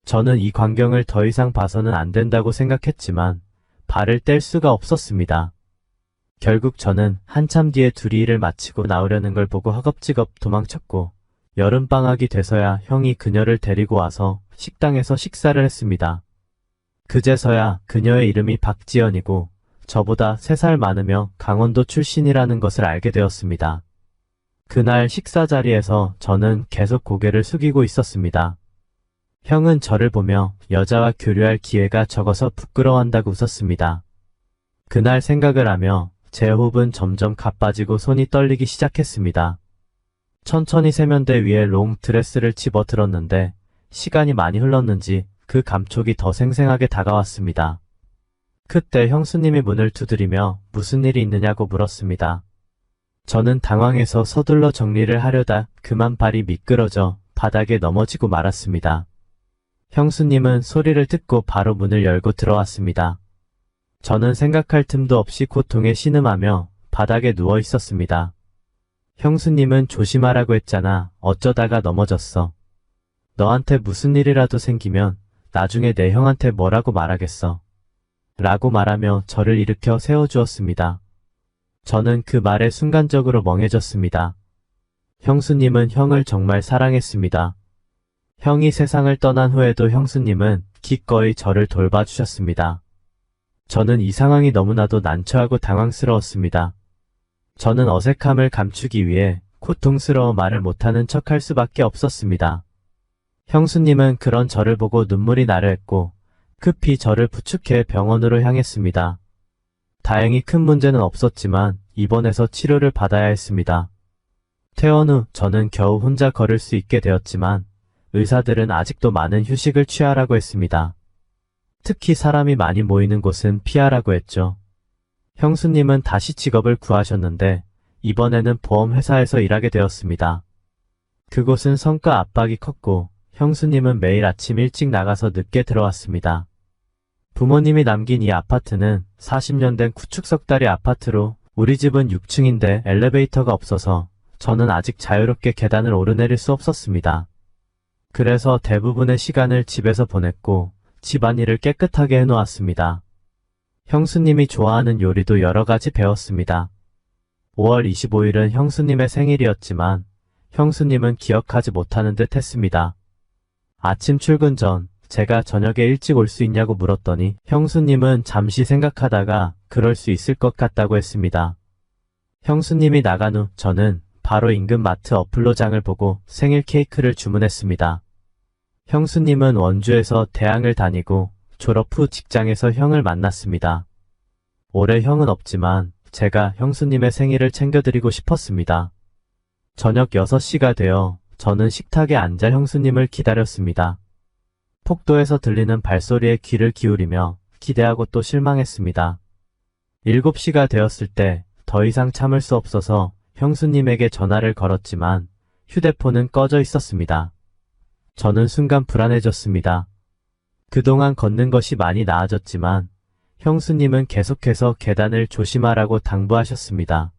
저는 이 광경을 더 이상 봐서는 안 된다고 생각했지만 발을 뗄 수가 없었습니다. 결국 저는 한참 뒤에 둘이 일을 마치고 나오려는 걸 보고 허겁지겁 도망쳤고 여름방학이 돼서야 형이 그녀를 데리고 와서 식당에서 식사를 했습니다. 그제서야 그녀의 이름이 박지연이고 저보다 3살 많으며 강원도 출신이라는 것을 알게 되었습니다. 그날 식사 자리에서 저는 계속 고개를 숙이고 있었습니다. 형은 저를 보며 여자와 교류할 기회가 적어서 부끄러워한다고 웃었습니다. 그날 생각을 하며 제 호흡은 점점 가빠지고 손이 떨리기 시작했습니다. 천천히 세면대 위에 롱 드레스를 집어들었는데 시간이 많이 흘렀는지 그 감촉이 더 생생하게 다가왔습니다. 그때 형수님이 문을 두드리며 무슨 일이 있느냐고 물었습니다. 저는 당황해서 서둘러 정리를 하려다 그만 발이 미끄러져 바닥에 넘어지고 말았습니다. 형수님은 소리를 듣고 바로 문을 열고 들어왔습니다. 저는 생각할 틈도 없이 고통에 신음하며 바닥에 누워 있었습니다. 형수님은 조심하라고 했잖아. 어쩌다가 넘어졌어. 너한테 무슨 일이라도 생기면 나중에 내 형한테 뭐라고 말하겠어. 라고 말하며 저를 일으켜 세워주었습니다. 저는 그 말에 순간적으로 멍해졌습니다. 형수님은 형을 정말 사랑했습니다. 형이 세상을 떠난 후에도 형수님은 기꺼이 저를 돌봐주셨습니다. 저는 이 상황이 너무나도 난처하고 당황스러웠습니다. 저는 어색함을 감추기 위해 고통스러워 말을 못하는 척할 수밖에 없었습니다. 형수님은 그런 저를 보고 눈물이 나려 했고 급히 저를 부축해 병원으로 향했습니다. 다행히 큰 문제는 없었지만 입원해서 치료를 받아야 했습니다. 퇴원 후 저는 겨우 혼자 걸을 수 있게 되었지만 의사들은 아직도 많은 휴식을 취하라고 했습니다. 특히 사람이 많이 모이는 곳은 피하라고 했죠. 형수님은 다시 직업을 구하셨는데 이번에는 보험회사에서 일하게 되었습니다. 그곳은 성과 압박이 컸고 형수님은 매일 아침 일찍 나가서 늦게 들어왔습니다. 부모님이 남긴 이 아파트는 40년 된 구축석다리 아파트로 우리 집은 6층인데 엘리베이터가 없어서 저는 아직 자유롭게 계단을 오르내릴 수 없었습니다. 그래서 대부분의 시간을 집에서 보냈고 집안일을 깨끗하게 해놓았습니다. 형수님이 좋아하는 요리도 여러 가지 배웠습니다. 5월 25일은 형수님의 생일이었지만 형수님은 기억하지 못하는 듯 했습니다. 아침 출근 전 제가 저녁에 일찍 올 수 있냐고 물었더니 형수님은 잠시 생각하다가 그럴 수 있을 것 같다고 했습니다. 형수님이 나간 후 저는 바로 인근 마트 어플로 장을 보고 생일 케이크를 주문했습니다. 형수님은 원주에서 대학을 다니고 졸업 후 직장에서 형을 만났습니다. 올해 형은 없지만 제가 형수님의 생일을 챙겨드리고 싶었습니다. 저녁 6시가 되어 저는 식탁에 앉아 형수님을 기다렸습니다. 폭도에서 들리는 발소리에 귀를 기울이며 기대하고 또 실망했습니다. 7시가 되었을 때 더 이상 참을 수 없어서 형수님에게 전화를 걸었지만 휴대폰은 꺼져 있었습니다. 저는 순간 불안해졌습니다. 그동안 걷는 것이 많이 나아졌지만 형수님은 계속해서 계단을 조심하라고 당부하셨습니다.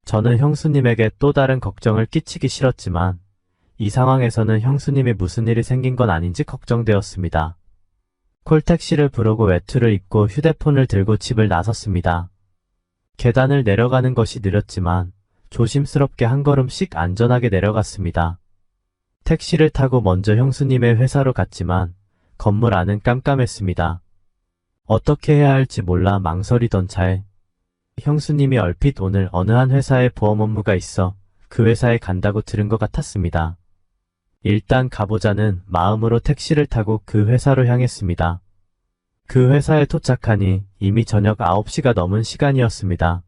저는 형수님에게 또 다른 걱정을 끼치기 싫었지만 이 상황에서는 형수님이 무슨 일이 생긴 건 아닌지 걱정되었습니다. 콜택시를 부르고 외투를 입고 휴대폰을 들고 집을 나섰습니다. 계단을 내려가는 것이 느렸지만 조심스럽게 한 걸음씩 안전하게 내려갔습니다. 택시를 타고 먼저 형수님의 회사로 갔지만 건물 안은 깜깜했습니다. 어떻게 해야 할지 몰라 망설이던 차에 형수님이 얼핏 오늘 어느 한 회사에 보험 업무가 있어 그 회사에 간다고 들은 것 같았습니다. 일단 가보자는 마음으로 택시를 타고 그 회사로 향했습니다. 그 회사에 도착하니 이미 저녁 9시가 넘은 시간이었습니다.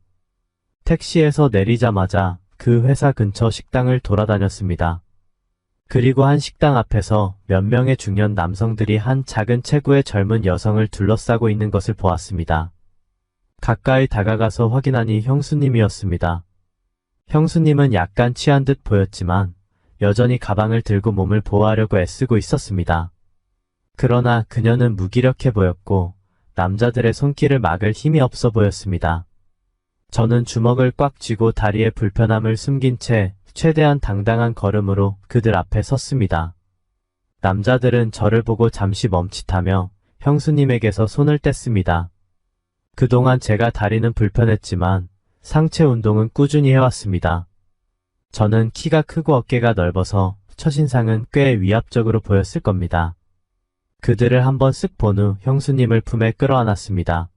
택시에서 내리자마자 그 회사 근처 식당을 돌아다녔습니다. 그리고 한 식당 앞에서 몇 명의 중년 남성들이 한 작은 체구의 젊은 여성을 둘러싸고 있는 것을 보았습니다. 가까이 다가가서 확인하니 형수님이었습니다. 형수님은 약간 취한 듯 보였지만 여전히 가방을 들고 몸을 보호하려고 애쓰고 있었습니다. 그러나 그녀는 무기력해 보였고 남자들의 손길을 막을 힘이 없어 보였습니다. 저는 주먹을 꽉 쥐고 다리의 불편함을 숨긴 채 최대한 당당한 걸음으로 그들 앞에 섰습니다. 남자들은 저를 보고 잠시 멈칫하며 형수님에게서 손을 뗐습니다. 그동안 제가 다리는 불편했지만 상체 운동은 꾸준히 해왔습니다. 저는 키가 크고 어깨가 넓어서 첫인상은 꽤 위압적으로 보였을 겁니다. 그들을 한번 쓱 본 후 형수님을 품에 끌어안았습니다.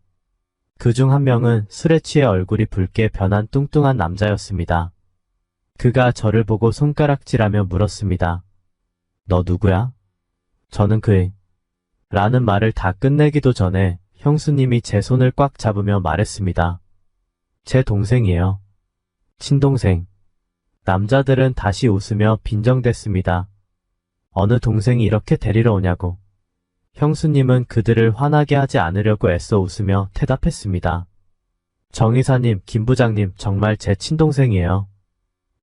그중 한 명은 술에 취해 얼굴이 붉게 변한 뚱뚱한 남자였습니다. 그가 저를 보고 손가락질하며 물었습니다. 너 누구야? 저는 그의 라는 말을 다 끝내기도 전에 형수님이 제 손을 꽉 잡으며 말했습니다. 제 동생이에요. 친동생. 남자들은 다시 웃으며 빈정댔습니다. 어느 동생이 이렇게 데리러 오냐고. 형수님은 그들을 화나게 하지 않으려고 애써 웃으며 대답했습니다. 정의사님, 김 부장님, 정말 제 친동생이에요.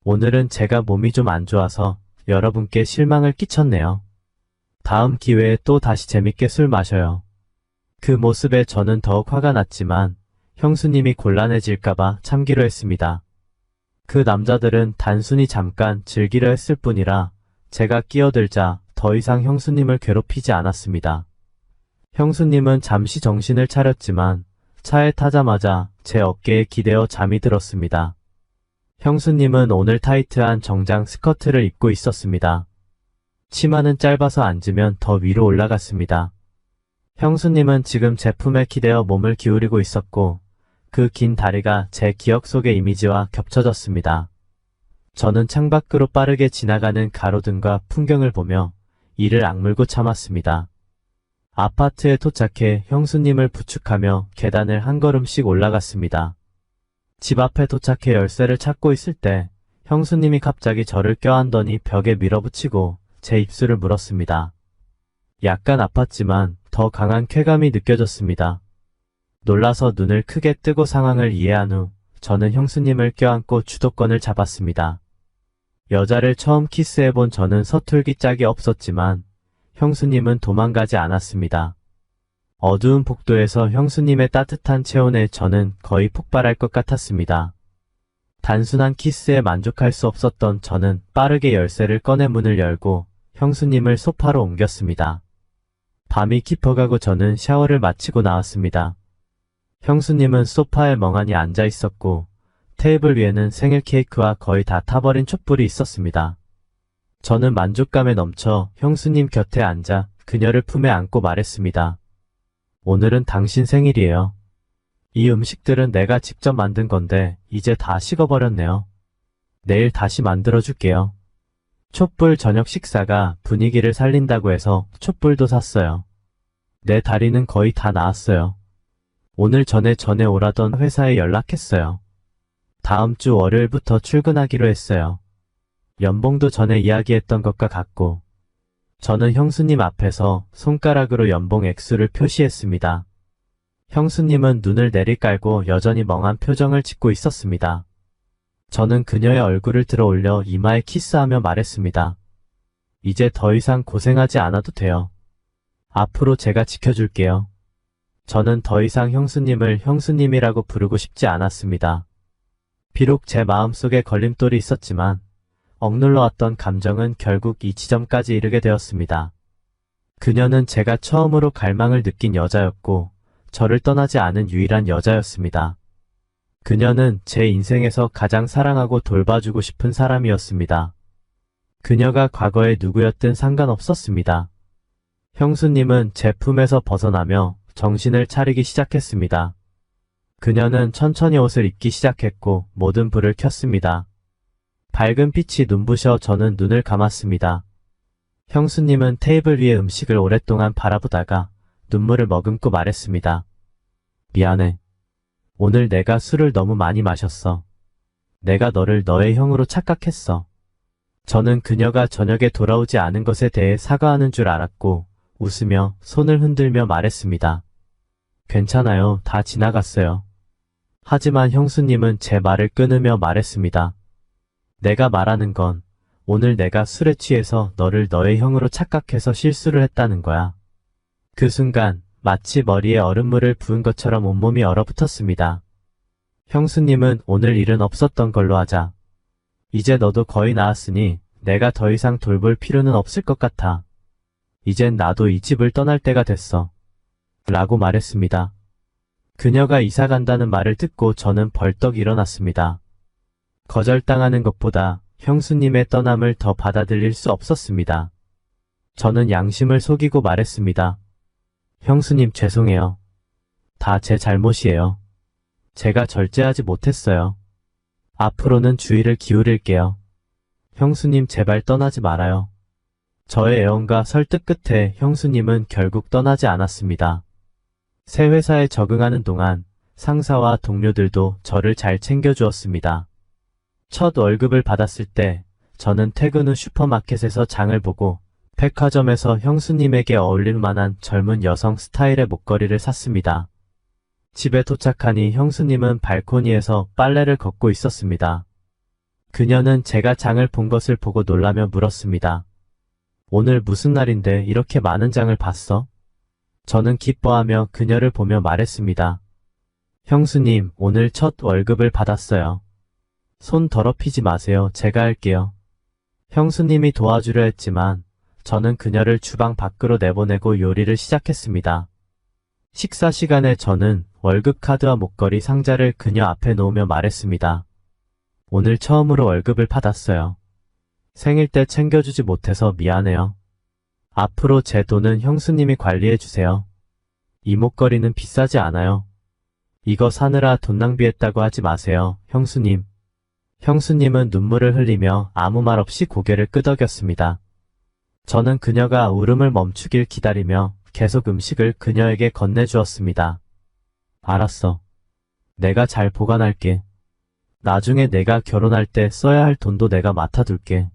오늘은 제가 몸이 좀 안 좋아서 여러분께 실망을 끼쳤네요. 다음 기회에 또 다시 재밌게 술 마셔요. 그 모습에 저는 더욱 화가 났지만 형수님이 곤란해질까봐 참기로 했습니다. 그 남자들은 단순히 잠깐 즐기려 했을 뿐이라 제가 끼어들자 더 이상 형수님을 괴롭히지 않았습니다. 형수님은 잠시 정신을 차렸지만 차에 타자마자 제 어깨에 기대어 잠이 들었습니다. 형수님은 오늘 타이트한 정장 스커트를 입고 있었습니다. 치마는 짧아서 앉으면 더 위로 올라갔습니다. 형수님은 지금 제 품에 기대어 몸을 기울이고 있었고 그 긴 다리가 제 기억 속의 이미지와 겹쳐졌습니다. 저는 창밖으로 빠르게 지나가는 가로등과 풍경을 보며 이를 악물고 참았습니다. 아파트에 도착해 형수님을 부축하며 계단을 한 걸음씩 올라갔습니다. 집 앞에 도착해 열쇠를 찾고 있을 때 형수님이 갑자기 저를 껴안더니 벽에 밀어붙이고 제 입술을 물었습니다. 약간 아팠지만 더 강한 쾌감이 느껴졌습니다. 놀라서 눈을 크게 뜨고 상황을 이해한 후 저는 형수님을 껴안고 주도권을 잡았습니다. 여자를 처음 키스해본 저는 서툴기 짝이 없었지만 형수님은 도망가지 않았습니다. 어두운 복도에서 형수님의 따뜻한 체온에 저는 거의 폭발할 것 같았습니다. 단순한 키스에 만족할 수 없었던 저는 빠르게 열쇠를 꺼내 문을 열고 형수님을 소파로 옮겼습니다. 밤이 깊어가고 저는 샤워를 마치고 나왔습니다. 형수님은 소파에 멍하니 앉아 있었고 테이블 위에는 생일 케이크와 거의 다 타버린 촛불이 있었습니다. 저는 만족감에 넘쳐 형수님 곁에 앉아 그녀를 품에 안고 말했습니다. 오늘은 당신 생일이에요. 이 음식들은 내가 직접 만든 건데 이제 다 식어버렸네요. 내일 다시 만들어줄게요. 촛불 저녁 식사가 분위기를 살린다고 해서 촛불도 샀어요. 내 다리는 거의 다 나았어요. 오늘 전에 오라던 회사에 연락했어요. 다음 주 월요일부터 출근하기로 했어요. 연봉도 전에 이야기했던 것과 같고 저는 형수님 앞에서 손가락으로 연봉 액수를 표시했습니다. 형수님은 눈을 내리깔고 여전히 멍한 표정을 짓고 있었습니다. 저는 그녀의 얼굴을 들어 올려 이마에 키스하며 말했습니다. 이제 더 이상 고생하지 않아도 돼요. 앞으로 제가 지켜줄게요. 저는 더 이상 형수님을 형수님이라고 부르고 싶지 않았습니다. 비록 제 마음속에 걸림돌이 있었지만 억눌러왔던 감정은 결국 이 지점까지 이르게 되었습니다. 그녀는 제가 처음으로 갈망을 느낀 여자였고 저를 떠나지 않은 유일한 여자였습니다. 그녀는 제 인생에서 가장 사랑하고 돌봐주고 싶은 사람이었습니다. 그녀가 과거에 누구였든 상관없었습니다. 형수님은 제 품에서 벗어나며 정신을 차리기 시작했습니다. 그녀는 천천히 옷을 입기 시작했고 모든 불을 켰습니다. 밝은 빛이 눈부셔 저는 눈을 감았습니다. 형수님은 테이블 위의 음식을 오랫동안 바라보다가 눈물을 머금고 말했습니다. 미안해. 오늘 내가 술을 너무 많이 마셨어. 내가 너를 너의 형으로 착각했어. 저는 그녀가 저녁에 돌아오지 않은 것에 대해 사과하는 줄 알았고 웃으며 손을 흔들며 말했습니다. 괜찮아요. 다 지나갔어요. 하지만 형수님은 제 말을 끊으며 말했습니다. 내가 말하는 건 오늘 내가 술에 취해서 너를 너의 형으로 착각해서 실수를 했다는 거야. 그 순간 마치 머리에 얼음물을 부은 것처럼 온몸이 얼어붙었습니다. 형수님은 오늘 일은 없었던 걸로 하자. 이제 너도 거의 나았으니 내가 더 이상 돌볼 필요는 없을 것 같아. 이젠 나도 이 집을 떠날 때가 됐어. 라고 말했습니다. 그녀가 이사 간다는 말을 듣고 저는 벌떡 일어났습니다. 거절당하는 것보다 형수님의 떠남을 더 받아들일 수 없었습니다. 저는 양심을 속이고 말했습니다. 형수님 죄송해요. 다 제 잘못이에요. 제가 절제하지 못했어요. 앞으로는 주의를 기울일게요. 형수님 제발 떠나지 말아요. 저의 애원과 설득 끝에 형수님은 결국 떠나지 않았습니다. 새 회사에 적응하는 동안 상사와 동료들도 저를 잘 챙겨주었습니다. 첫 월급을 받았을 때 저는 퇴근 후 슈퍼마켓에서 장을 보고 백화점에서 형수님에게 어울릴 만한 젊은 여성 스타일의 목걸이를 샀습니다. 집에 도착하니 형수님은 발코니에서 빨래를 걷고 있었습니다. 그녀는 제가 장을 본 것을 보고 놀라며 물었습니다. 오늘 무슨 날인데 이렇게 많은 장을 봤어? 저는 기뻐하며 그녀를 보며 말했습니다. 형수님, 오늘 첫 월급을 받았어요. 손 더럽히지 마세요. 제가 할게요. 형수님이 도와주려 했지만 저는 그녀를 주방 밖으로 내보내고 요리를 시작했습니다. 식사 시간에 저는 월급 카드와 목걸이 상자를 그녀 앞에 놓으며 말했습니다. 오늘 처음으로 월급을 받았어요. 생일 때 챙겨주지 못해서 미안해요. 앞으로 제 돈은 형수님이 관리해주세요. 이 목걸이는 비싸지 않아요. 이거 사느라 돈 낭비했다고 하지 마세요, 형수님. 형수님은 눈물을 흘리며 아무 말 없이 고개를 끄덕였습니다. 저는 그녀가 울음을 멈추길 기다리며 계속 음식을 그녀에게 건네주었습니다. 알았어. 내가 잘 보관할게. 나중에 내가 결혼할 때 써야 할 돈도 내가 맡아둘게.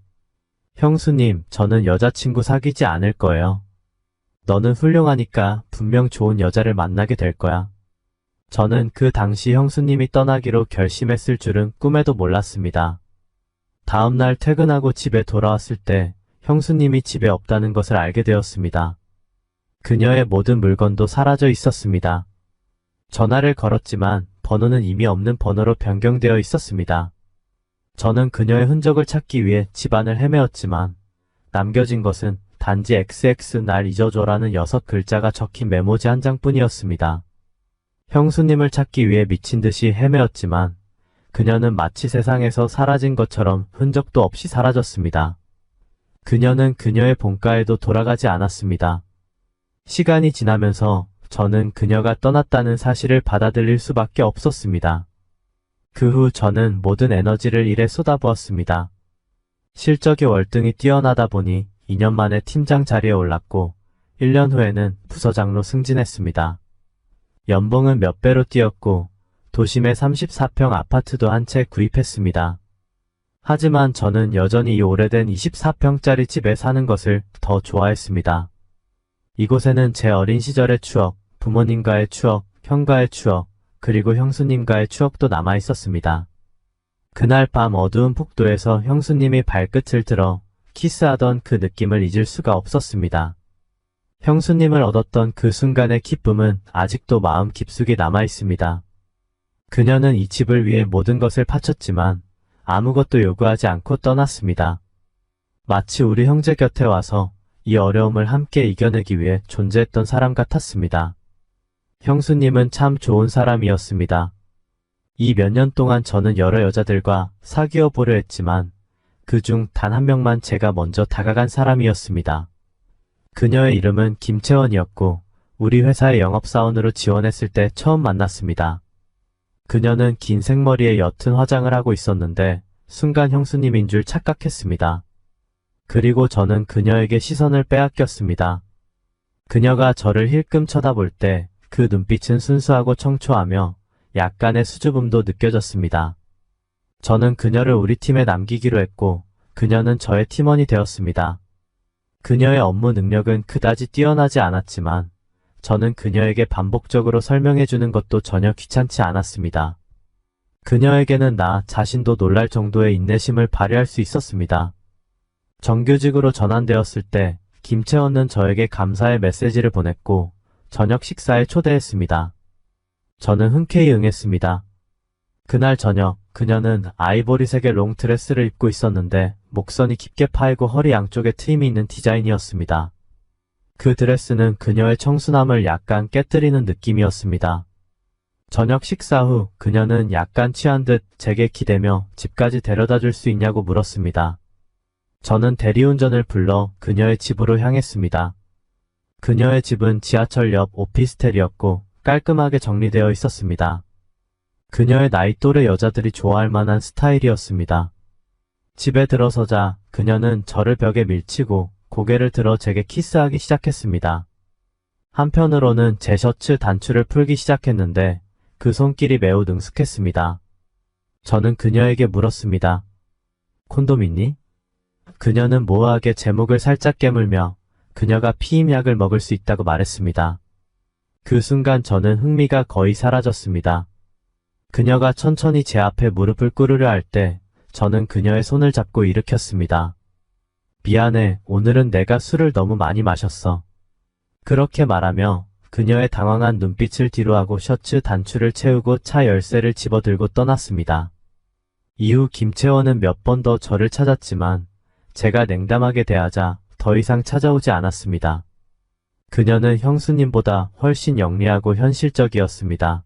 형수님, 저는 여자친구 사귀지 않을 거예요. 너는 훌륭하니까 분명 좋은 여자를 만나게 될 거야. 저는 그 당시 형수님이 떠나기로 결심했을 줄은 꿈에도 몰랐습니다. 다음날 퇴근하고 집에 돌아왔을 때 형수님이 집에 없다는 것을 알게 되었습니다. 그녀의 모든 물건도 사라져 있었습니다. 전화를 걸었지만 번호는 이미 없는 번호로 변경되어 있었습니다. 저는 그녀의 흔적을 찾기 위해 집안을 헤매었지만 남겨진 것은 단지 XX 날 잊어줘라는 6글자가 적힌 메모지 한 장뿐이었습니다. 형수님을 찾기 위해 미친 듯이 헤매었지만 그녀는 마치 세상에서 사라진 것처럼 흔적도 없이 사라졌습니다. 그녀는 그녀의 본가에도 돌아가지 않았습니다. 시간이 지나면서 저는 그녀가 떠났다는 사실을 받아들일 수밖에 없었습니다. 그 후 저는 모든 에너지를 일에 쏟아부었습니다. 실적이 월등히 뛰어나다 보니 2년 만에 팀장 자리에 올랐고 1년 후에는 부서장로 승진했습니다. 연봉은 몇 배로 뛰었고 도심에 34평 아파트도 한 채 구입했습니다. 하지만 저는 여전히 이 오래된 24평짜리 집에 사는 것을 더 좋아했습니다. 이곳에는 제 어린 시절의 추억, 부모님과의 추억, 형과의 추억, 그리고 형수님과의 추억도 남아 있었습니다. 그날 밤 어두운 복도에서 형수님이 발끝을 들어 키스하던 그 느낌을 잊을 수가 없었습니다. 형수님을 얻었던 그 순간의 기쁨은 아직도 마음 깊숙이 남아 있습니다. 그녀는 이 집을 위해 모든 것을 바쳤지만 아무것도 요구하지 않고 떠났습니다. 마치 우리 형제 곁에 와서 이 어려움을 함께 이겨내기 위해 존재했던 사람 같았습니다. 형수님은 참 좋은 사람이었습니다. 이 몇 년 동안 저는 여러 여자들과 사귀어 보려 했지만 그중 단 한 명만 제가 먼저 다가간 사람이었습니다. 그녀의 이름은 김채원이었고 우리 회사의 영업사원으로 지원했을 때 처음 만났습니다. 그녀는 긴 생머리에 옅은 화장을 하고 있었는데 순간 형수님인 줄 착각했습니다. 그리고 저는 그녀에게 시선을 빼앗겼습니다. 그녀가 저를 힐끔 쳐다볼 때 그 눈빛은 순수하고 청초하며 약간의 수줍음도 느껴졌습니다. 저는 그녀를 우리 팀에 남기기로 했고 그녀는 저의 팀원이 되었습니다. 그녀의 업무 능력은 그다지 뛰어나지 않았지만 저는 그녀에게 반복적으로 설명해주는 것도 전혀 귀찮지 않았습니다. 그녀에게는 나 자신도 놀랄 정도의 인내심을 발휘할 수 있었습니다. 정규직으로 전환되었을 때 김채원은 저에게 감사의 메시지를 보냈고 저녁 식사에 초대했습니다. 저는 흔쾌히 응했습니다. 그날 저녁 그녀는 아이보리색의 롱드레스를 입고 있었는데 목선이 깊게 파이고 허리 양쪽에 트임이 있는 디자인이었습니다. 그 드레스는 그녀의 청순함을 약간 깨뜨리는 느낌이었습니다. 저녁 식사 후 그녀는 약간 취한 듯 제게 기대며 집까지 데려다 줄 수 있냐고 물었습니다. 저는 대리운전을 불러 그녀의 집으로 향했습니다. 그녀의 집은 지하철 옆 오피스텔이었고 깔끔하게 정리되어 있었습니다. 그녀의 나이 또래 여자들이 좋아할 만한 스타일이었습니다. 집에 들어서자 그녀는 저를 벽에 밀치고 고개를 들어 제게 키스하기 시작했습니다. 한편으로는 제 셔츠 단추를 풀기 시작했는데 그 손길이 매우 능숙했습니다. 저는 그녀에게 물었습니다. 콘돔 있니? 그녀는 모호하게 제 목을 살짝 깨물며 그녀가 피임약을 먹을 수 있다고 말했습니다. 그 순간 저는 흥미가 거의 사라졌습니다. 그녀가 천천히 제 앞에 무릎을 꿇으려 할 때 저는 그녀의 손을 잡고 일으켰습니다. 미안해, 오늘은 내가 술을 너무 많이 마셨어. 그렇게 말하며 그녀의 당황한 눈빛을 뒤로하고 셔츠 단추를 채우고 차 열쇠를 집어들고 떠났습니다. 이후 김채원은 몇 번 더 저를 찾았지만 제가 냉담하게 대하자 더 이상 찾아오지 않았습니다. 그녀는 형수님보다 훨씬 영리하고 현실적이었습니다.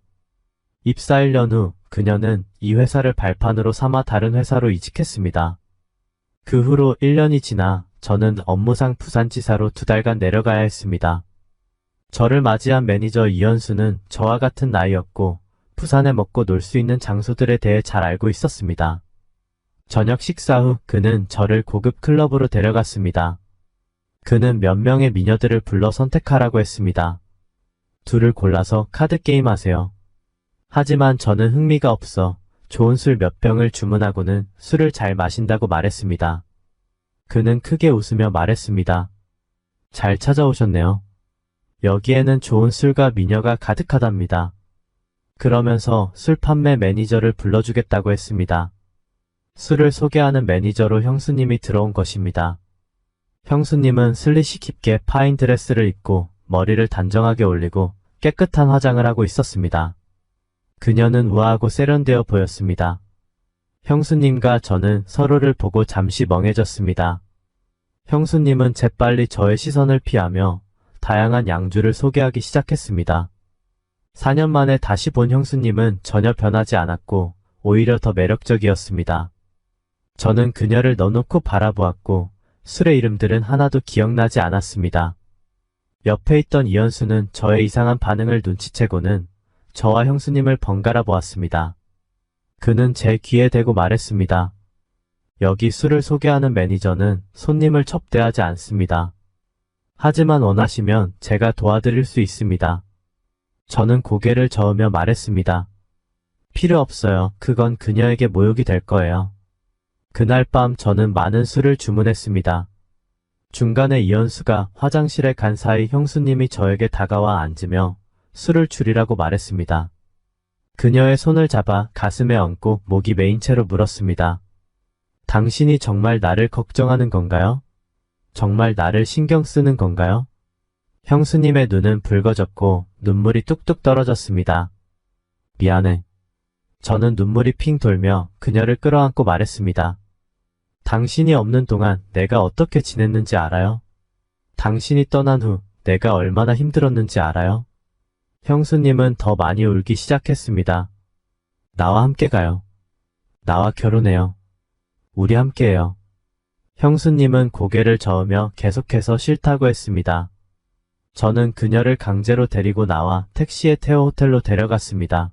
입사 1년 후 그녀는 이 회사를 발판으로 삼아 다른 회사로 이직했습니다. 그 후로 1년이 지나 저는 업무상 부산지사로 2달간 내려가야 했습니다. 저를 맞이한 매니저 이현수는 저와 같은 나이였고 부산에 먹고 놀 수 있는 장소들에 대해 잘 알고 있었습니다. 저녁 식사 후 그는 저를 고급 클럽으로 데려갔습니다. 그는 몇 명의 미녀들을 불러 선택하라고 했습니다. 둘을 골라서 카드게임 하세요. 하지만 저는 흥미가 없어 좋은 술 몇 병을 주문하고는 술을 잘 마신다고 말했습니다. 그는 크게 웃으며 말했습니다. 잘 찾아오셨네요. 여기에는 좋은 술과 미녀가 가득하답니다. 그러면서 술 판매 매니저를 불러주겠다고 했습니다. 술을 소개하는 매니저로 형수님이 들어온 것입니다. 형수님은 슬릿이 깊게 파인 드레스를 입고 머리를 단정하게 올리고 깨끗한 화장을 하고 있었습니다. 그녀는 우아하고 세련되어 보였습니다. 형수님과 저는 서로를 보고 잠시 멍해졌습니다. 형수님은 재빨리 저의 시선을 피하며 다양한 양주를 소개하기 시작했습니다. 4년 만에 다시 본 형수님은 전혀 변하지 않았고 오히려 더 매력적이었습니다. 저는 그녀를 넋놓고 바라보았고 술의 이름들은 하나도 기억나지 않았습니다. 옆에 있던 이현수는 저의 이상한 반응을 눈치채고는 저와 형수님을 번갈아 보았습니다. 그는 제 귀에 대고 말했습니다. 여기 술을 소개하는 매니저는 손님을 접대하지 않습니다. 하지만 원하시면 제가 도와드릴 수 있습니다. 저는 고개를 저으며 말했습니다. 필요 없어요. 그건 그녀에게 모욕이 될 거예요. 그날 밤 저는 많은 술을 주문했습니다. 중간에 이현수가 화장실에 간 사이 형수님이 저에게 다가와 앉으며 술을 줄이라고 말했습니다. 그녀의 손을 잡아 가슴에 얹고 목이 메인 채로 물었습니다. 당신이 정말 나를 걱정하는 건가요? 정말 나를 신경 쓰는 건가요? 형수님의 눈은 붉어졌고 눈물이 뚝뚝 떨어졌습니다. 미안해. 저는 눈물이 핑 돌며 그녀를 끌어안고 말했습니다. 당신이 없는 동안 내가 어떻게 지냈는지 알아요? 당신이 떠난 후 내가 얼마나 힘들었는지 알아요? 형수님은 더 많이 울기 시작했습니다. 나와 함께 가요. 나와 결혼해요. 우리 함께해요. 형수님은 고개를 저으며 계속해서 싫다고 했습니다. 저는 그녀를 강제로 데리고 나와 택시에 태워 호텔로 데려갔습니다.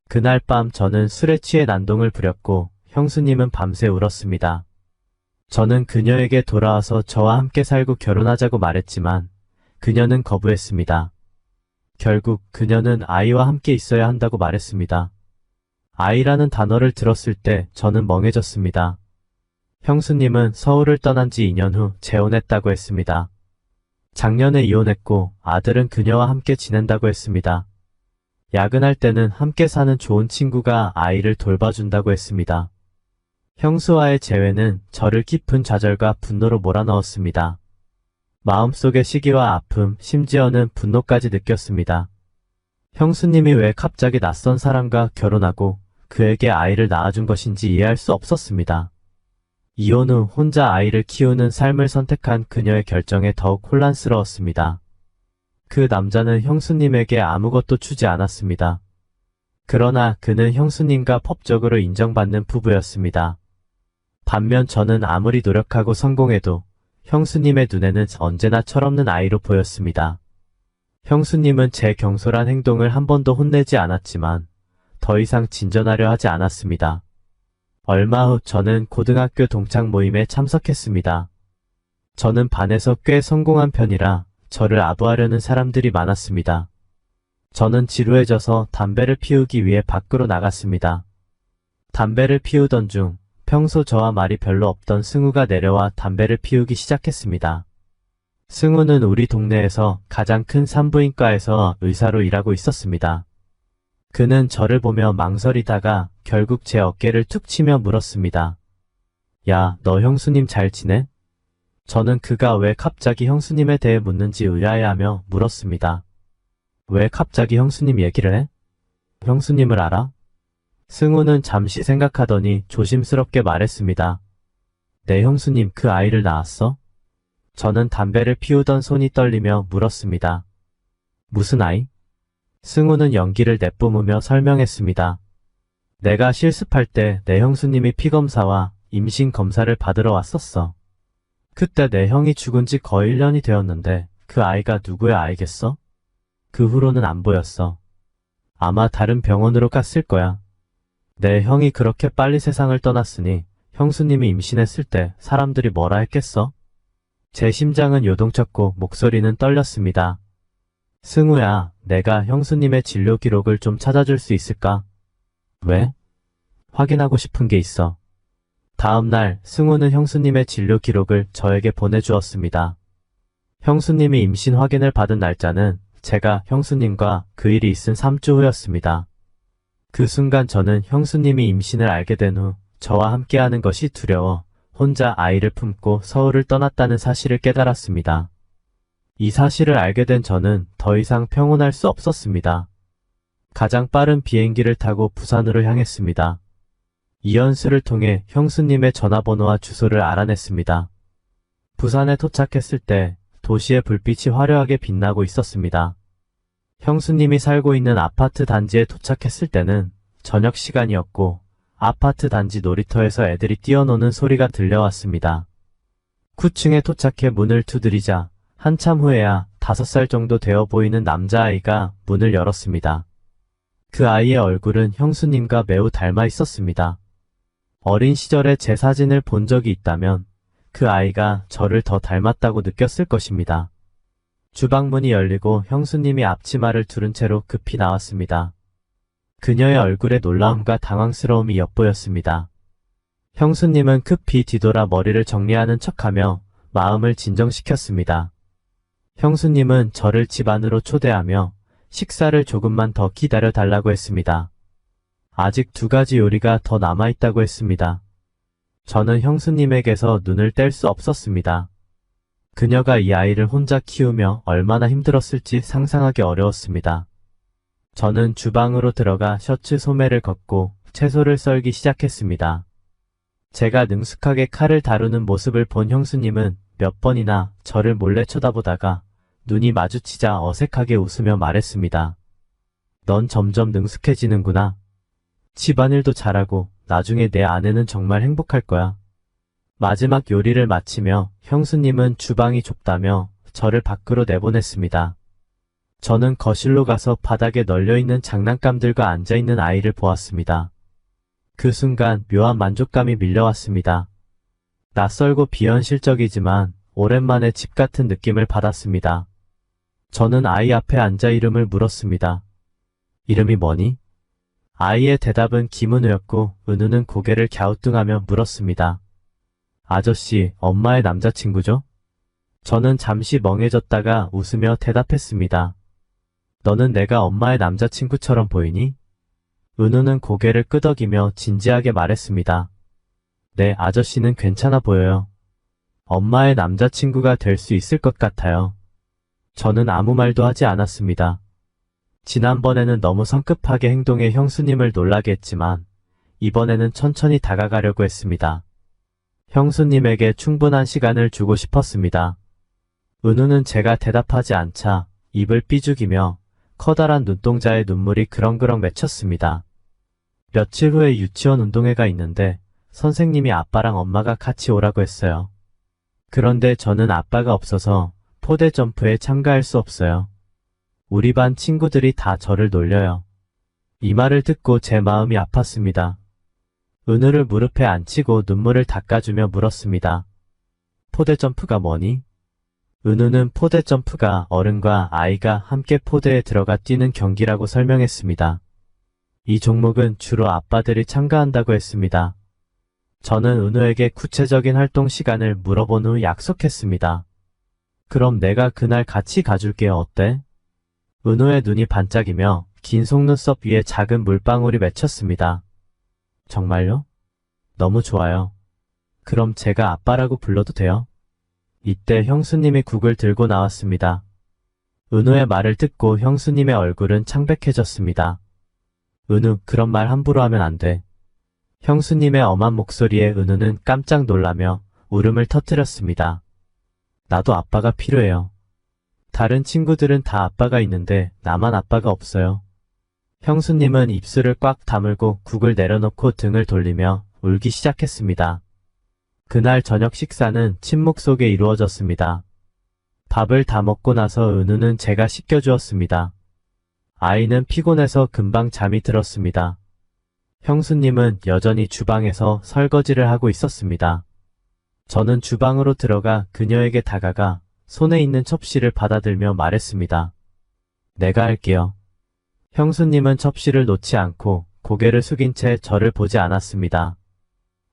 그날 밤 저는 술에 취해 난동을 부렸고 형수님은 밤새 울었습니다. 저는 그녀에게 돌아와서 저와 함께 살고 결혼하자고 말했지만 그녀는 거부했습니다. 결국 그녀는 아이와 함께 있어야 한다고 말했습니다. 아이라는 단어를 들었을 때 저는 멍해졌습니다. 형수님은 서울을 떠난 지 2년 후 재혼했다고 했습니다. 작년에 이혼했고 아들은 그녀와 함께 지낸다고 했습니다. 야근할 때는 함께 사는 좋은 친구가 아이를 돌봐준다고 했습니다. 형수와의 재회는 저를 깊은 좌절과 분노로 몰아넣었습니다. 마음속의 시기와 아픔, 심지어는 분노까지 느꼈습니다. 형수님이 왜 갑자기 낯선 사람과 결혼하고 그에게 아이를 낳아준 것인지 이해할 수 없었습니다. 이혼 후 혼자 아이를 키우는 삶을 선택한 그녀의 결정에 더욱 혼란스러웠습니다. 그 남자는 형수님에게 아무것도 주지 않았습니다. 그러나 그는 형수님과 법적으로 인정받는 부부였습니다. 반면 저는 아무리 노력하고 성공해도 형수님의 눈에는 언제나 철없는 아이로 보였습니다. 형수님은 제 경솔한 행동을 한 번도 혼내지 않았지만 더 이상 진전하려 하지 않았습니다. 얼마 후 저는 고등학교 동창 모임에 참석했습니다. 저는 반에서 꽤 성공한 편이라 저를 아부하려는 사람들이 많았습니다. 저는 지루해져서 담배를 피우기 위해 밖으로 나갔습니다. 담배를 피우던 중 평소 저와 말이 별로 없던 승우가 내려와 담배를 피우기 시작했습니다. 승우는 우리 동네에서 가장 큰 산부인과에서 의사로 일하고 있었습니다. 그는 저를 보며 망설이다가 결국 제 어깨를 툭 치며 물었습니다. 야, 너 형수님 잘 지내? 저는 그가 왜 갑자기 형수님에 대해 묻는지 의아해하며 물었습니다. 왜 갑자기 형수님 얘기를 해? 형수님을 알아? 승우는 잠시 생각하더니 조심스럽게 말했습니다. 내 형수님 그 아이를 낳았어? 저는 담배를 피우던 손이 떨리며 물었습니다. 무슨 아이? 승우는 연기를 내뿜으며 설명했습니다. 내가 실습할 때 내 형수님이 피검사와 임신 검사를 받으러 왔었어. 그때 내 형이 죽은 지 거의 1년이 되었는데 그 아이가 누구의 아이겠어? 그 후로는 안 보였어. 아마 다른 병원으로 갔을 거야. 내 형이 그렇게 빨리 세상을 떠났으니 형수님이 임신했을 때 사람들이 뭐라 했겠어? 제 심장은 요동쳤고 목소리는 떨렸습니다. 승우야, 내가 형수님의 진료 기록을 좀 찾아줄 수 있을까? 왜? 확인하고 싶은 게 있어. 다음 날 승우는 형수님의 진료 기록을 저에게 보내주었습니다. 형수님이 임신 확인을 받은 날짜는 제가 형수님과 그 일이 있은 3주 후였습니다. 그 순간 저는 형수님이 임신을 알게 된 후 저와 함께하는 것이 두려워 혼자 아이를 품고 서울을 떠났다는 사실을 깨달았습니다. 이 사실을 알게 된 저는 더 이상 평온할 수 없었습니다. 가장 빠른 비행기를 타고 부산으로 향했습니다. 이연수를 통해 형수님의 전화번호와 주소를 알아냈습니다. 부산에 도착했을 때 도시의 불빛이 화려하게 빛나고 있었습니다. 형수님이 살고 있는 아파트 단지에 도착했을 때는 저녁 시간이었고 아파트 단지 놀이터에서 애들이 뛰어노는 소리가 들려왔습니다. 9층에 도착해 문을 두드리자 한참 후에야 5살 정도 되어 보이는 남자아이가 문을 열었습니다. 그 아이의 얼굴은 형수님과 매우 닮아 있었습니다. 어린 시절에 제 사진을 본 적이 있다면 그 아이가 저를 더 닮았다고 느꼈을 것입니다. 주방문이 열리고 형수님이 앞치마를 두른 채로 급히 나왔습니다. 그녀의 얼굴에 놀라움과 당황스러움이 엿보였습니다. 형수님은 급히 뒤돌아 머리를 정리하는 척하며 마음을 진정시켰습니다. 형수님은 저를 집 안으로 초대하며 식사를 조금만 더 기다려 달라고 했습니다. 아직 2가지 요리가 더 남아있다고 했습니다. 저는 형수님에게서 눈을 뗄 수 없었습니다. 그녀가 이 아이를 혼자 키우며 얼마나 힘들었을지 상상하기 어려웠습니다. 저는 주방으로 들어가 셔츠 소매를 걷고 채소를 썰기 시작했습니다. 제가 능숙하게 칼을 다루는 모습을 본 형수님은 몇 번이나 저를 몰래 쳐다보다가 눈이 마주치자 어색하게 웃으며 말했습니다. 넌 점점 능숙해지는구나. 집안일도 잘하고 나중에 내 아내는 정말 행복할 거야. 마지막 요리를 마치며 형수님은 주방이 좁다며 저를 밖으로 내보냈습니다. 저는 거실로 가서 바닥에 널려있는 장난감들과 앉아있는 아이를 보았습니다. 그 순간 묘한 만족감이 밀려왔습니다. 낯설고 비현실적이지만 오랜만에 집 같은 느낌을 받았습니다. 저는 아이 앞에 앉아 이름을 물었습니다. 이름이 뭐니? 아이의 대답은 김은우였고 은우는 고개를 갸우뚱하며 물었습니다. 아저씨, 엄마의 남자친구죠? 저는 잠시 멍해졌다가 웃으며 대답했습니다. 너는 내가 엄마의 남자친구처럼 보이니? 은우는 고개를 끄덕이며 진지하게 말했습니다. 네, 아저씨는 괜찮아 보여요. 엄마의 남자친구가 될 수 있을 것 같아요. 저는 아무 말도 하지 않았습니다. 지난번에는 너무 성급하게 행동해 형수님을 놀라게 했지만 이번에는 천천히 다가가려고 했습니다. 형수님에게 충분한 시간을 주고 싶었습니다. 은우는 제가 대답하지 않자 입을 삐죽이며 커다란 눈동자에 눈물이 그렁그렁 맺혔습니다. 며칠 후에 유치원 운동회가 있는데 선생님이 아빠랑 엄마가 같이 오라고 했어요. 그런데 저는 아빠가 없어서 포대 점프에 참가할 수 없어요. 우리 반 친구들이 다 저를 놀려요. 이 말을 듣고 제 마음이 아팠습니다. 은우를 무릎에 앉히고 눈물을 닦아주며 물었습니다. 포대 점프가 뭐니? 은우는 포대 점프가 어른과 아이가 함께 포대에 들어가 뛰는 경기라고 설명했습니다. 이 종목은 주로 아빠들이 참가한다고 했습니다. 저는 은우에게 구체적인 활동 시간을 물어본 후 약속했습니다. 그럼 내가 그날 같이 가줄게 어때? 은우의 눈이 반짝이며 긴 속눈썹 위에 작은 물방울이 맺혔습니다. 정말요? 너무 좋아요. 그럼 제가 아빠라고 불러도 돼요? 이때 형수님이 국을 들고 나왔습니다. 은우의 말을 듣고 형수님의 얼굴은 창백해졌습니다. 은우, 그런 말 함부로 하면 안 돼. 형수님의 엄한 목소리에 은우는 깜짝 놀라며 울음을 터뜨렸습니다. 나도 아빠가 필요해요. 다른 친구들은 다 아빠가 있는데 나만 아빠가 없어요. 형수님은 입술을 꽉 다물고 국을 내려놓고 등을 돌리며 울기 시작했습니다. 그날 저녁 식사는 침묵 속에 이루어졌습니다. 밥을 다 먹고 나서 은우는 제가 씻겨주었습니다. 아이는 피곤해서 금방 잠이 들었습니다. 형수님은 여전히 주방에서 설거지를 하고 있었습니다. 저는 주방으로 들어가 그녀에게 다가가 손에 있는 접시를 받아들며 말했습니다. 내가 할게요. 형수님은 접시를 놓지 않고 고개를 숙인 채 저를 보지 않았습니다.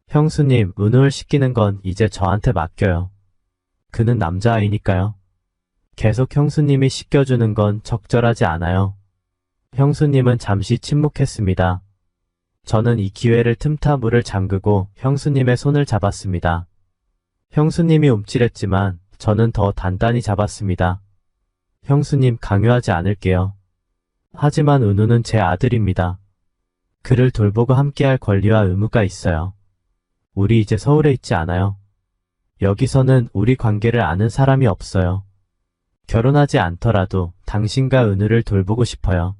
형수님, 은우를 씻기는 건 이제 저한테 맡겨요. 그는 남자아이니까요. 계속 형수님이 씻겨주는 건 적절하지 않아요. 형수님은 잠시 침묵했습니다. 저는 이 기회를 틈타 문을 잠그고 형수님의 손을 잡았습니다. 형수님이 움찔했지만 저는 더 단단히 잡았습니다. 형수님, 강요하지 않을게요. 하지만 은우는 제 아들입니다. 그를 돌보고 함께할 권리와 의무가 있어요. 우리 이제 서울에 있지 않아요. 여기서는 우리 관계를 아는 사람이 없어요. 결혼하지 않더라도 당신과 은우를 돌보고 싶어요.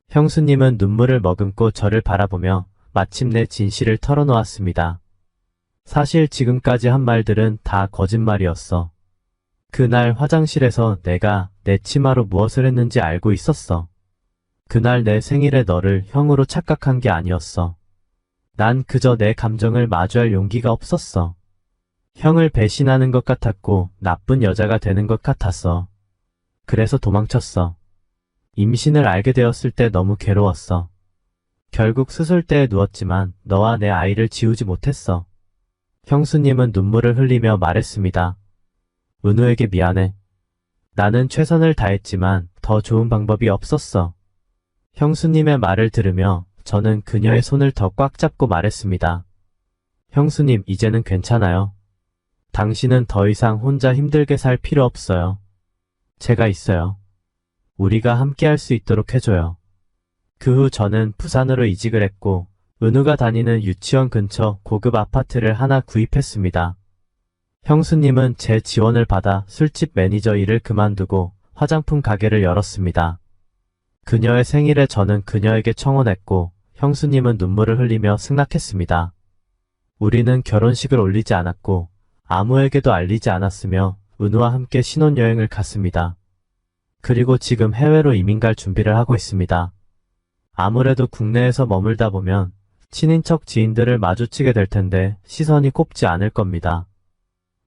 형수님은 눈물을 머금고 저를 바라보며 마침내 진실을 털어놓았습니다. 사실 지금까지 한 말들은 다 거짓말이었어. 그날 화장실에서 내가 내 치마로 무엇을 했는지 알고 있었어. 그날 내 생일에 너를 형으로 착각한 게 아니었어. 난 그저 내 감정을 마주할 용기가 없었어. 형을 배신하는 것 같았고 나쁜 여자가 되는 것 같았어. 그래서 도망쳤어. 임신을 알게 되었을 때 너무 괴로웠어. 결국 수술대에 누웠지만 너와 내 아이를 지우지 못했어. 형수님은 눈물을 흘리며 말했습니다. 은우에게 미안해. 나는 최선을 다했지만 더 좋은 방법이 없었어. 형수님의 말을 들으며 저는 그녀의 손을 더 꽉 잡고 말했습니다. 형수님, 이제는 괜찮아요. 당신은 더 이상 혼자 힘들게 살 필요 없어요. 제가 있어요. 우리가 함께 할 수 있도록 해줘요. 그 후 저는 부산으로 이직을 했고 은우가 다니는 유치원 근처 고급 아파트를 하나 구입했습니다. 형수님은 제 지원을 받아 술집 매니저 일을 그만두고 화장품 가게를 열었습니다. 그녀의 생일에 저는 그녀에게 청혼했고 형수님은 눈물을 흘리며 승낙했습니다. 우리는 결혼식을 올리지 않았고 아무에게도 알리지 않았으며 은우와 함께 신혼여행을 갔습니다. 그리고 지금 해외로 이민 갈 준비를 하고 있습니다. 아무래도 국내에서 머물다 보면 친인척 지인들을 마주치게 될 텐데 시선이 곱지 않을 겁니다.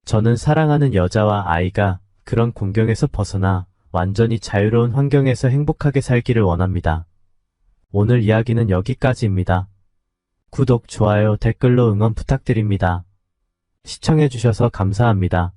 저는 사랑하는 여자와 아이가 그런 공경에서 벗어나 완전히 자유로운 환경에서 행복하게 살기를 원합니다. 오늘 이야기는 여기까지입니다. 구독, 좋아요, 댓글로 응원 부탁드립니다. 시청해주셔서 감사합니다.